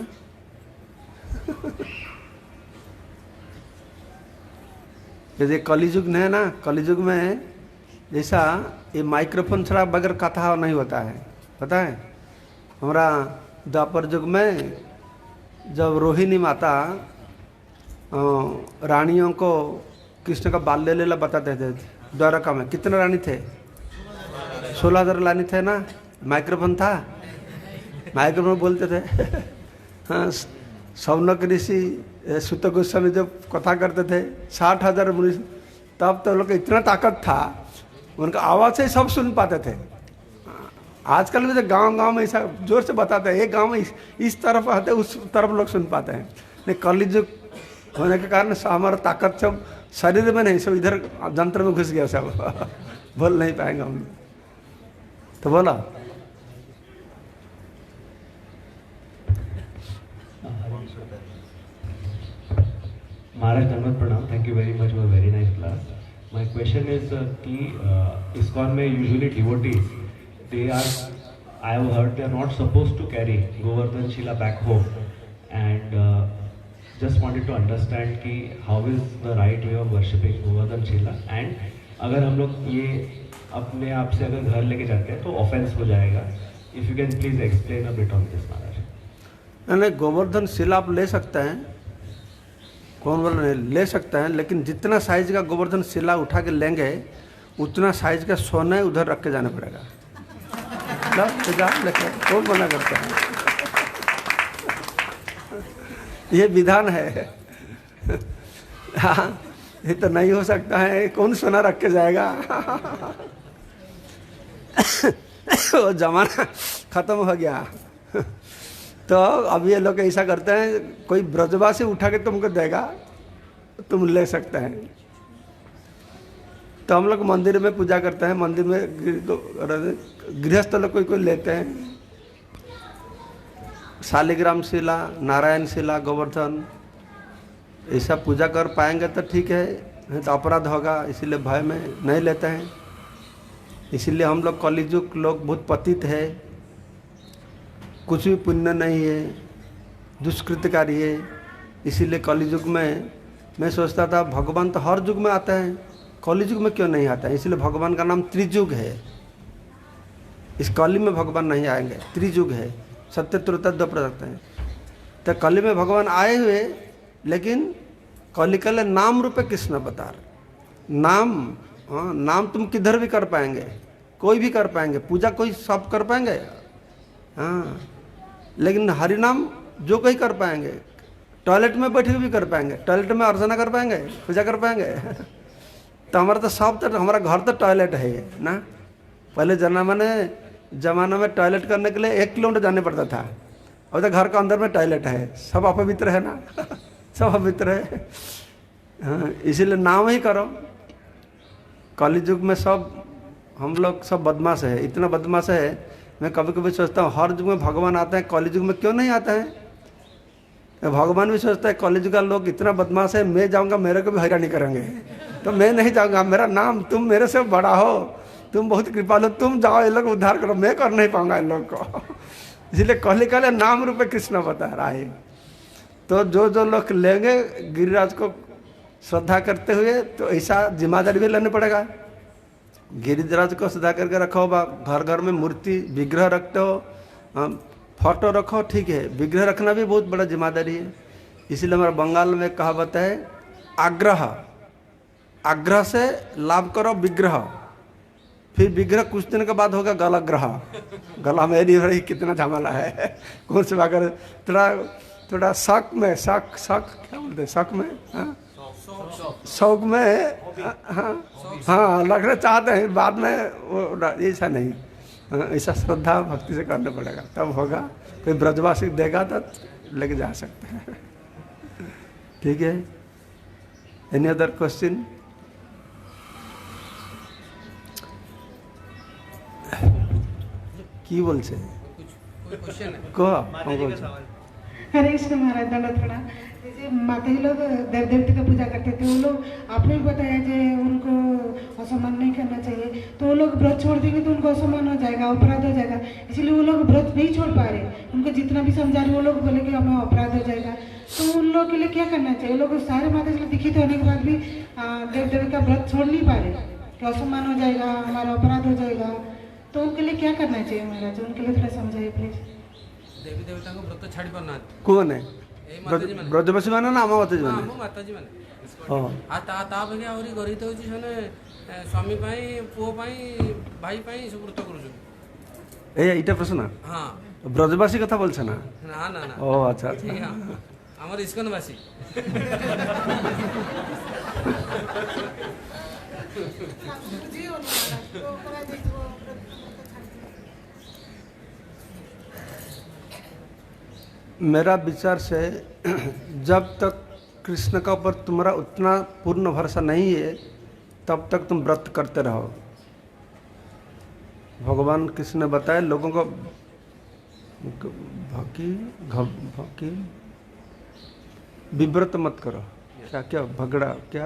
जैसे कलियुग है ना, कलियुग में जैसा ये माइक्रोफोन छड़ा बगैर कथा नहीं होता है, पता है। हमारा द्वापर युग में जब रोहिणी माता रानियों को कृष्ण का बाल्य लीला बताते थे, द्वारका में कितने रानी थे? 16,000 रानी थे ना। माइक्रोफोन था, माइक्रोफोन बोलते थे। हाँ, सौनक ऋषि सुत गोस्वामी जब कथा करते थे 60,000 मुनि, तब तो लोग का इतना ताकत था उनका आवाज़ से सब सुन पाते थे। आजकल में तो गांव में ऐसा जोर से बताते हैं, एक गांव में इस तरफ आते उस तरफ लोग सुन पाते हैं। नहीं, कलियुग होने के कारण हमारा ताकत सब शरीर में नहीं, सब इधर जंत्र में घुस गया सब। बोल नहीं पाएंगे हम। तो बोला Maharaj Dhanvat Pranam, thank you very much for a very nice class. My question is कि ISKCON में usually devotees, they are, I have heard they are not supposed to carry Govardhan Shila back home, and just wanted to understand कि how is the right way of worshipping Govardhan Shila, and अगर हम लोग ये अपने आप से अगर घर लेके जाते हैं तो offense हो जाएगा. If you can please explain a bit on this, Maharaj. नहीं, गोवर्धन शिला आप ले सकते हैं, कौन बोल रहे ले सकते हैं, लेकिन जितना साइज का गोवर्धन शिला उठा के लेंगे उतना साइज का सोने उधर रख के जाना पड़ेगा। लेके कौन मना करता है? ये विधान है। हाँ, ये तो नहीं हो सकता है, कौन सोना रख के जाएगा? वो जमाना खत्म हो गया। तो अब ये लोग ऐसा करते हैं, कोई ब्रजवासी उठा के तुमको देगा तुम ले सकते हैं। तो हम लोग मंदिर में पूजा करते हैं, मंदिर में गृहस्थ लोग कोई लेते हैं। शालिग्राम शिला, नारायण शिला, गोवर्धन ऐसा पूजा कर पाएंगे तो ठीक है, नहीं तो अपराध होगा, इसीलिए भय में नहीं लेते हैं। इसीलिए हम लोग कलियुग लोग बहुत पतित है, कुछ भी पुण्य नहीं है, दुष्कृतकारी है। इसीलिए कलियुग में मैं सोचता था भगवान तो हर युग में आते हैं, कलियुग में क्यों नहीं आता है? इसलिए भगवान का नाम त्रियुग है। इस कली में भगवान नहीं आएंगे, त्रियुग है, सत्य त्रेता द्वापर रखते हैं। तो कली में भगवान आए हुए, लेकिन कली कल नाम रूपे कृष्ण अवतार। नाम, हाँ, नाम तुम किधर भी कर पाएंगे, कोई भी कर पाएंगे, पूजा कोई सब कर पाएंगे, हाँ, लेकिन हरि नाम जो कोई कर पाएंगे। टॉयलेट में बैठ के भी कर पाएंगे, टॉयलेट में अर्चना कर पाएंगे, पूजा कर पाएंगे। तो हमारा तो सब, तो हमारा घर तो टॉयलेट है ना। पहले जमाना में टॉयलेट करने के लिए 1 किलोमीटर जाने पड़ता था, अब तो घर के अंदर में टॉयलेट है, सब अपवित्र है ना। सब अपवित्र है, हाँ, इसीलिए नाम ही करो। कलियुग में सब हम लोग सब बदमाश है, इतना बदमाश है। मैं कभी कभी सोचता हूँ हर युग में भगवान आते हैं, कलियुग में क्यों नहीं आते हैं? भगवान भी सोचता है कलियुग का लोग इतना बदमाश है, मैं जाऊँगा मेरे को भी हैरानी करेंगे, तो मैं नहीं जाऊँगा। मेरा नाम, तुम मेरे से बड़ा हो, तुम बहुत कृपालु, तुम जाओ, ये लोग उद्धार करो, मैं कर नहीं पाऊंगा इन लोग को। इसलिए कल नाम रूपे कृष्ण बता रहा है। तो जो लोग लेंगे गिरिराज को श्रद्धा करते हुए तो ऐसा जिम्मेदारी भी लेना पड़ेगा। गिरिराज को श्रद्धा करके रखो, घर घर में मूर्ति विग्रह रखते हो, फोटो रखो, ठीक है, विग्रह रखना भी बहुत बड़ा जिम्मेदारी है। इसीलिए हमारे बंगाल में कहावत है, आग्रह, आग्रह से लाभ करो विग्रह, फिर विग्रह कुछ दिन के बाद होगा गलाग्रह। गला में नहीं रही, कितना झमेला है। कौन से अगर थोड़ा शक में, शक क्या बोलते हैं, शक में, शौक में, हाँ लगना चाहते हैं, बाद में वो ऐसा नहीं, ऐसा श्रद्धा भक्ति से करना पड़ेगा, तब होगा। कोई ब्रजवासी देगा तो लेके जा सकते हैं। ठीक है, एनी अदर क्वेश्चन? की बोलছে हरे कृष्ण महाराज, दंडवत प्रणाम। जैसे माता जी लोग देव देवता का पूजा करते थे, वो लोग आपने भी बताया कि उनको असम्मान नहीं करना चाहिए, तो वो लोग व्रत छोड़ देंगे तो उनको असम्मान हो जाएगा, अपराध हो जाएगा, इसलिए वो लोग व्रत नहीं छोड़ पा रहे। उनको जितना भी समझा रहे वो लोग बोले कि हमें अपराध हो जाएगा, तो उन लोगों के लिए क्या करना चाहिए? वो लोग सारे माता जी दीक्षित होने के बाद भी देव देवी का व्रत छोड़ नहीं पा रहे कि असम्मान हो जाएगा, हमारा अपराध हो जाएगा, तो उनके लिए क्या करना चाहिए महाराज? उनके लिए थोड़ा समझाइए प्लीज। देवी देवता को व्रत छाड़ी पाना कौन है? ब्रजवासी माने ना आमा माताजी माने? आम माताजी माने हां आ ता बगे औरी गरित होची सने स्वामी पाई पुओ पाई भाई पाई सब व्रत करू ए इटा प्रश्न हां ब्रजवासी कथा बोलছে না? ना ना ना ओ अच्छा अच्छा, আমার ইস্কনবাসী। मेरा विचार से जब तक कृष्ण का ऊपर तुम्हारा उतना पूर्ण भरोसा नहीं है तब तक तुम व्रत करते रहो। भगवान कृष्ण ने बताया लोगों को भकी विव्रत मत करो। क्या क्या भगड़ा क्या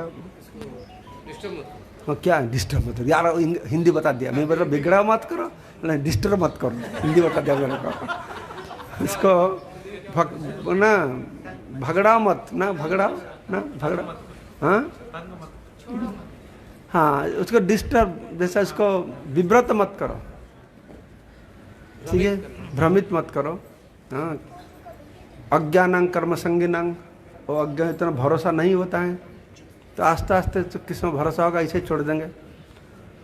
हाँ क्या डिस्टर्ब मत करो यार, हिंदी बता दिया मैं, बोला बिगड़ा मत करो, नहीं डिस्टर्ब मत करो, हिंदी बता दिया मेरे को। इसको ना भगड़ा मत, ना भगड़ा, ना भगड़ा, हाँ हाँ उसको डिस्टर्ब जैसा, इसको विव्रत मत करो, ठीक है, भ्रमित मत करो। हाँ अज्ञानां कर्म संगिनां, वो अज्ञान इतना भरोसा नहीं होता है, तो आस्ते आस्ते तो किसमें भरोसा होगा, इसे छोड़ देंगे।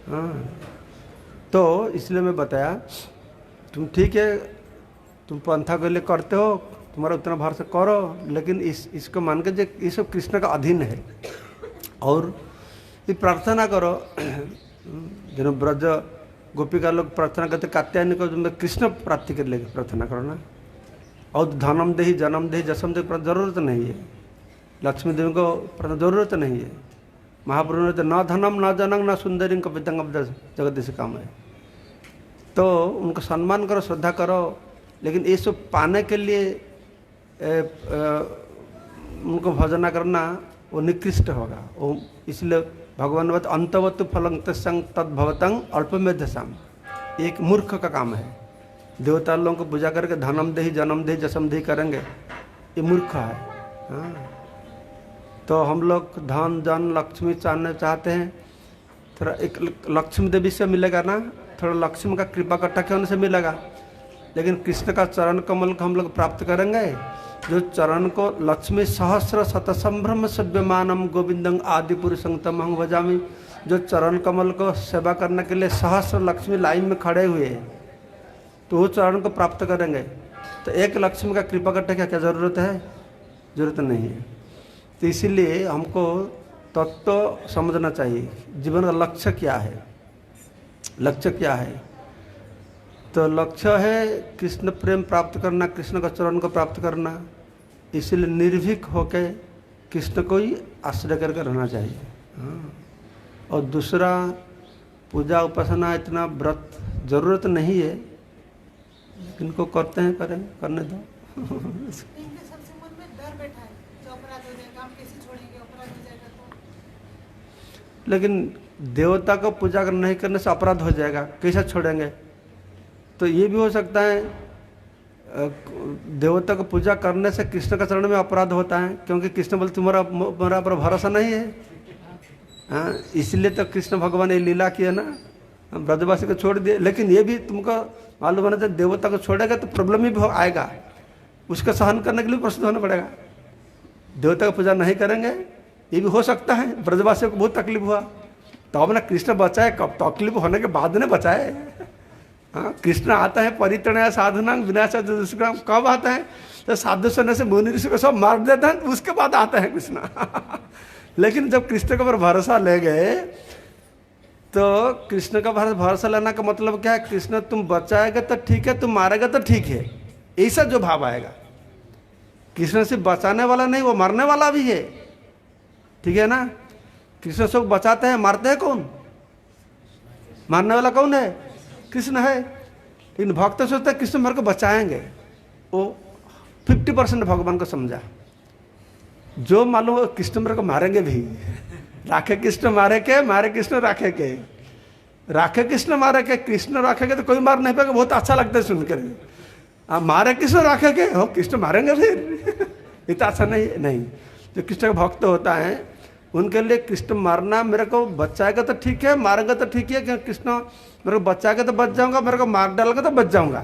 हाँ तो इसलिए मैं बताया तुम ठीक है, तुम पंथा के लिए करते हो, तुम्हारा उतना भरोसा करो, लेकिन इसको मान के ये सब कृष्ण का अधीन है। और ये प्रार्थना करो, जो ब्रज गोपिका लोग प्रार्थना करते कात्यायनी को, तुम कृष्ण प्राप्ति के लिए प्रार्थना करो ना। और धनम देही जन्म देही जसम देही जरूरत नहीं है, लक्ष्मी देवी को जरूरत नहीं है। महाप्रभु ने तो न धनम न जनम न सुंदरी को विदंग जगत से काम है, तो उनको सम्मान करो, श्रद्धा करो, लेकिन ये सब पाने के लिए उनको भजना करना वो निकृष्ट होगा। वो इसलिए भगवान ने बताया अंतवत फलं तस्संग तद्भवतं अल्पमेधसाम, एक मूर्ख का काम है। देवता लोगों को पूजा करके धनम देही जन्म देही जसम देही करेंगे, ये मूर्ख है। हाँ तो हम लोग धन जन लक्ष्मी चाहने चाहते हैं, थोड़ा एक लक्ष्मी देवी से मिलेगा ना, थोड़ा लक्ष्मी का कृपा कट्टा होने से मिलेगा, लेकिन कृष्ण का चरण कमल को हम लोग प्राप्त करेंगे, जो चरण को लक्ष्मी सहस्र शतसंभ्रम सभ्यमानम गोविंदं आदि पुरुषं तमहं भजामि, जो चरण कमल को सेवा करने के लिए सहस्र लक्ष्मी लाइन में खड़े हुए हैं, तो वो चरण को प्राप्त करेंगे। तो एक लक्ष्मी का कृपा कट्टा क्या क्या जरूरत है? जरूरत नहीं है। तो इसीलिए हमको तत्व समझना चाहिए, जीवन का लक्ष्य क्या है। लक्ष्य क्या है? तो लक्ष्य है कृष्ण प्रेम प्राप्त करना, कृष्ण का चरण को प्राप्त करना। इसलिए निर्भीक होकर कृष्ण को ही आश्रय करके रहना चाहिए। हाँ और दूसरा पूजा उपासना इतना व्रत जरूरत नहीं है, इनको करते हैं, करें, करने दो। इनके सबसे मन में डर बैठा है कि अपराध हो जाएगा, हम कैसे छोड़ेंगे, अपराध हो जाएगा तो। लेकिन देवता को पूजा नहीं करने से अपराध हो जाएगा, कैसे छोड़ेंगे? तो ये भी हो सकता है देवता को पूजा करने से कृष्ण का चरण में अपराध होता है, क्योंकि कृष्ण बोले तुम्हारा पर भरोसा नहीं है। हाँ, इसलिए तो कृष्ण भगवान ने लीला किया ना, ब्रजवासी को छोड़ दिए। लेकिन ये भी तुमको मालूम होना चाहिए, देवता को छोड़ेगा तो प्रॉब्लम ही आएगा, उसका सहन करने के लिए प्रस्तुत होना पड़ेगा। देवता का पूजा नहीं करेंगे, ये भी हो सकता है। ब्रजवासियों को बहुत तकलीफ हुआ, तो अब ना कृष्ण बचाए, कब तकलीफ होने के बाद ने बचाए। हाँ, कृष्ण आता है परित्रणय साधनांग विनाशाय दुष्कृताम्, कब आता है? तो साधु सन्यासी से मुनि ऋषि को सब मार देता है, उसके बाद आता है कृष्ण। लेकिन जब कृष्ण के ऊपर भरोसा ले गए, तो कृष्ण का भरोसा लेना का मतलब क्या है? कृष्ण तुम बचाएगा तो ठीक है, तुम मारेगा तो ठीक है, ऐसा जो भाव आएगा। कृष्ण सिर्फ बचाने वाला नहीं, वो मरने वाला भी है, ठीक है ना? कृष्ण सब बचाते हैं, मारते हैं कौन? मारने वाला कौन है? कृष्ण है। लेकिन भक्त सोचते हैं कृष्ण मेरे को बचाएंगे, वो 50% भगवान को समझा। जो मालूम कृष्ण मेरे को मारेंगे भी, राखे कृष्ण मारे के, मारे कृष्ण राखे के, राखे कृष्ण मारे के, कृष्ण राखेंगे तो कोई मार नहीं पाएगा, बहुत अच्छा लगता है सुनकर। मारे कृष्ण राखे के, हो कृष्ण मारेंगे फिर, इतना अच्छा नहीं। जो कृष्ण का भक्त होता है उनके लिए कृष्ण मारना, मेरे को बचाएगा तो ठीक है, मारेगा तो ठीक है, क्योंकि कृष्ण मेरे को बचाएगा तो बच जाऊंगा, मेरे को मार डालेगा तो बच जाऊंगा।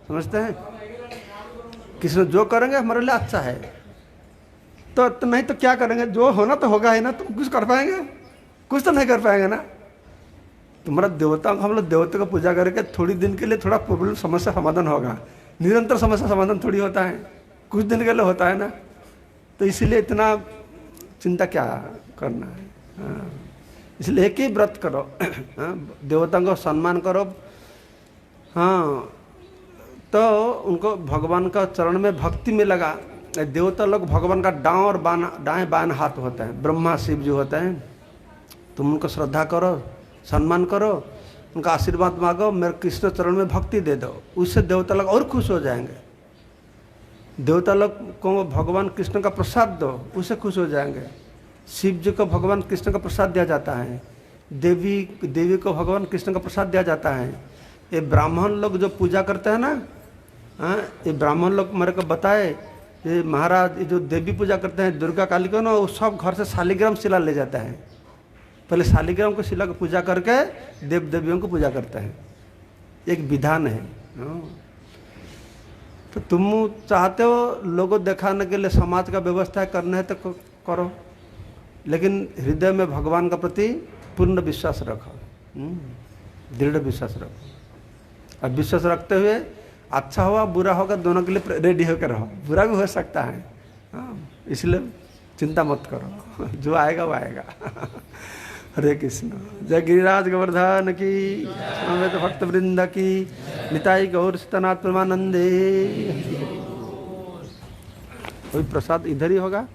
समझते हैं? कृष्ण जो करेंगे हमारे लिए अच्छा है। तो नहीं तो क्या करेंगे? जो होना तो होगा ही ना, तुम कुछ कर पाएंगे? कुछ तो नहीं कर पाएंगे ना। तुम्हारा देवता, हम लोग देवता का पूजा करके थोड़ी दिन के लिए थोड़ा प्रॉब्लम समस्या समाधान होगा, निरंतर समस्या समाधान थोड़ी होता है, कुछ दिन के लिए होता है ना। तो इसलिए इतना चिंता क्या करना है। हाँ, इसलिए एक ही व्रत करो। हाँ, देवताओं को सम्मान करो। हाँ, तो उनको भगवान का चरण में भक्ति में लगा। देवता लोग भगवान का दाएं बाएं हाथ होते हैं, ब्रह्मा शिव जो होते हैं। तुम उनको श्रद्धा करो, सम्मान करो, उनका आशीर्वाद मांगो, मेरे कृष्ण चरण में भक्ति दे दो, उससे देवता लोग और खुश हो जाएंगे। देवता लोग को भगवान कृष्ण का प्रसाद दो, उससे खुश हो जाएंगे। शिव जी को भगवान कृष्ण का प्रसाद दिया जाता है, देवी को भगवान कृष्ण का प्रसाद दिया जाता है। ये ब्राह्मण लोग जो पूजा करते हैं ना, हाँ, ये ब्राह्मण लोग मेरे को बताए, ये महाराज जो देवी पूजा करते हैं दुर्गा काली को ना, वो सब घर से शालिग्राम शिला ले जाता है। पहले शालिग्राम को शिला को पूजा करके देव देवियों को पूजा करते हैं, एक विधान है। तो तुम चाहते हो लोगों दिखाने के लिए समाज का व्यवस्था करना है तो करो, लेकिन हृदय में भगवान का प्रति पूर्ण विश्वास रखो, दृढ़ विश्वास रखो। और विश्वास रखते हुए अच्छा हुआ बुरा होगा दोनों के लिए रेडी होकर रहो, बुरा भी हो सकता है। इसलिए चिंता मत करो, जो आएगा वो आएगा। हरे कृष्ण। जय गिरिराज गोवर्धन की, समवेत भक्त वृंद की, निताई गौर सतनाथ परमानंदे। कोई प्रसाद इधर ही होगा।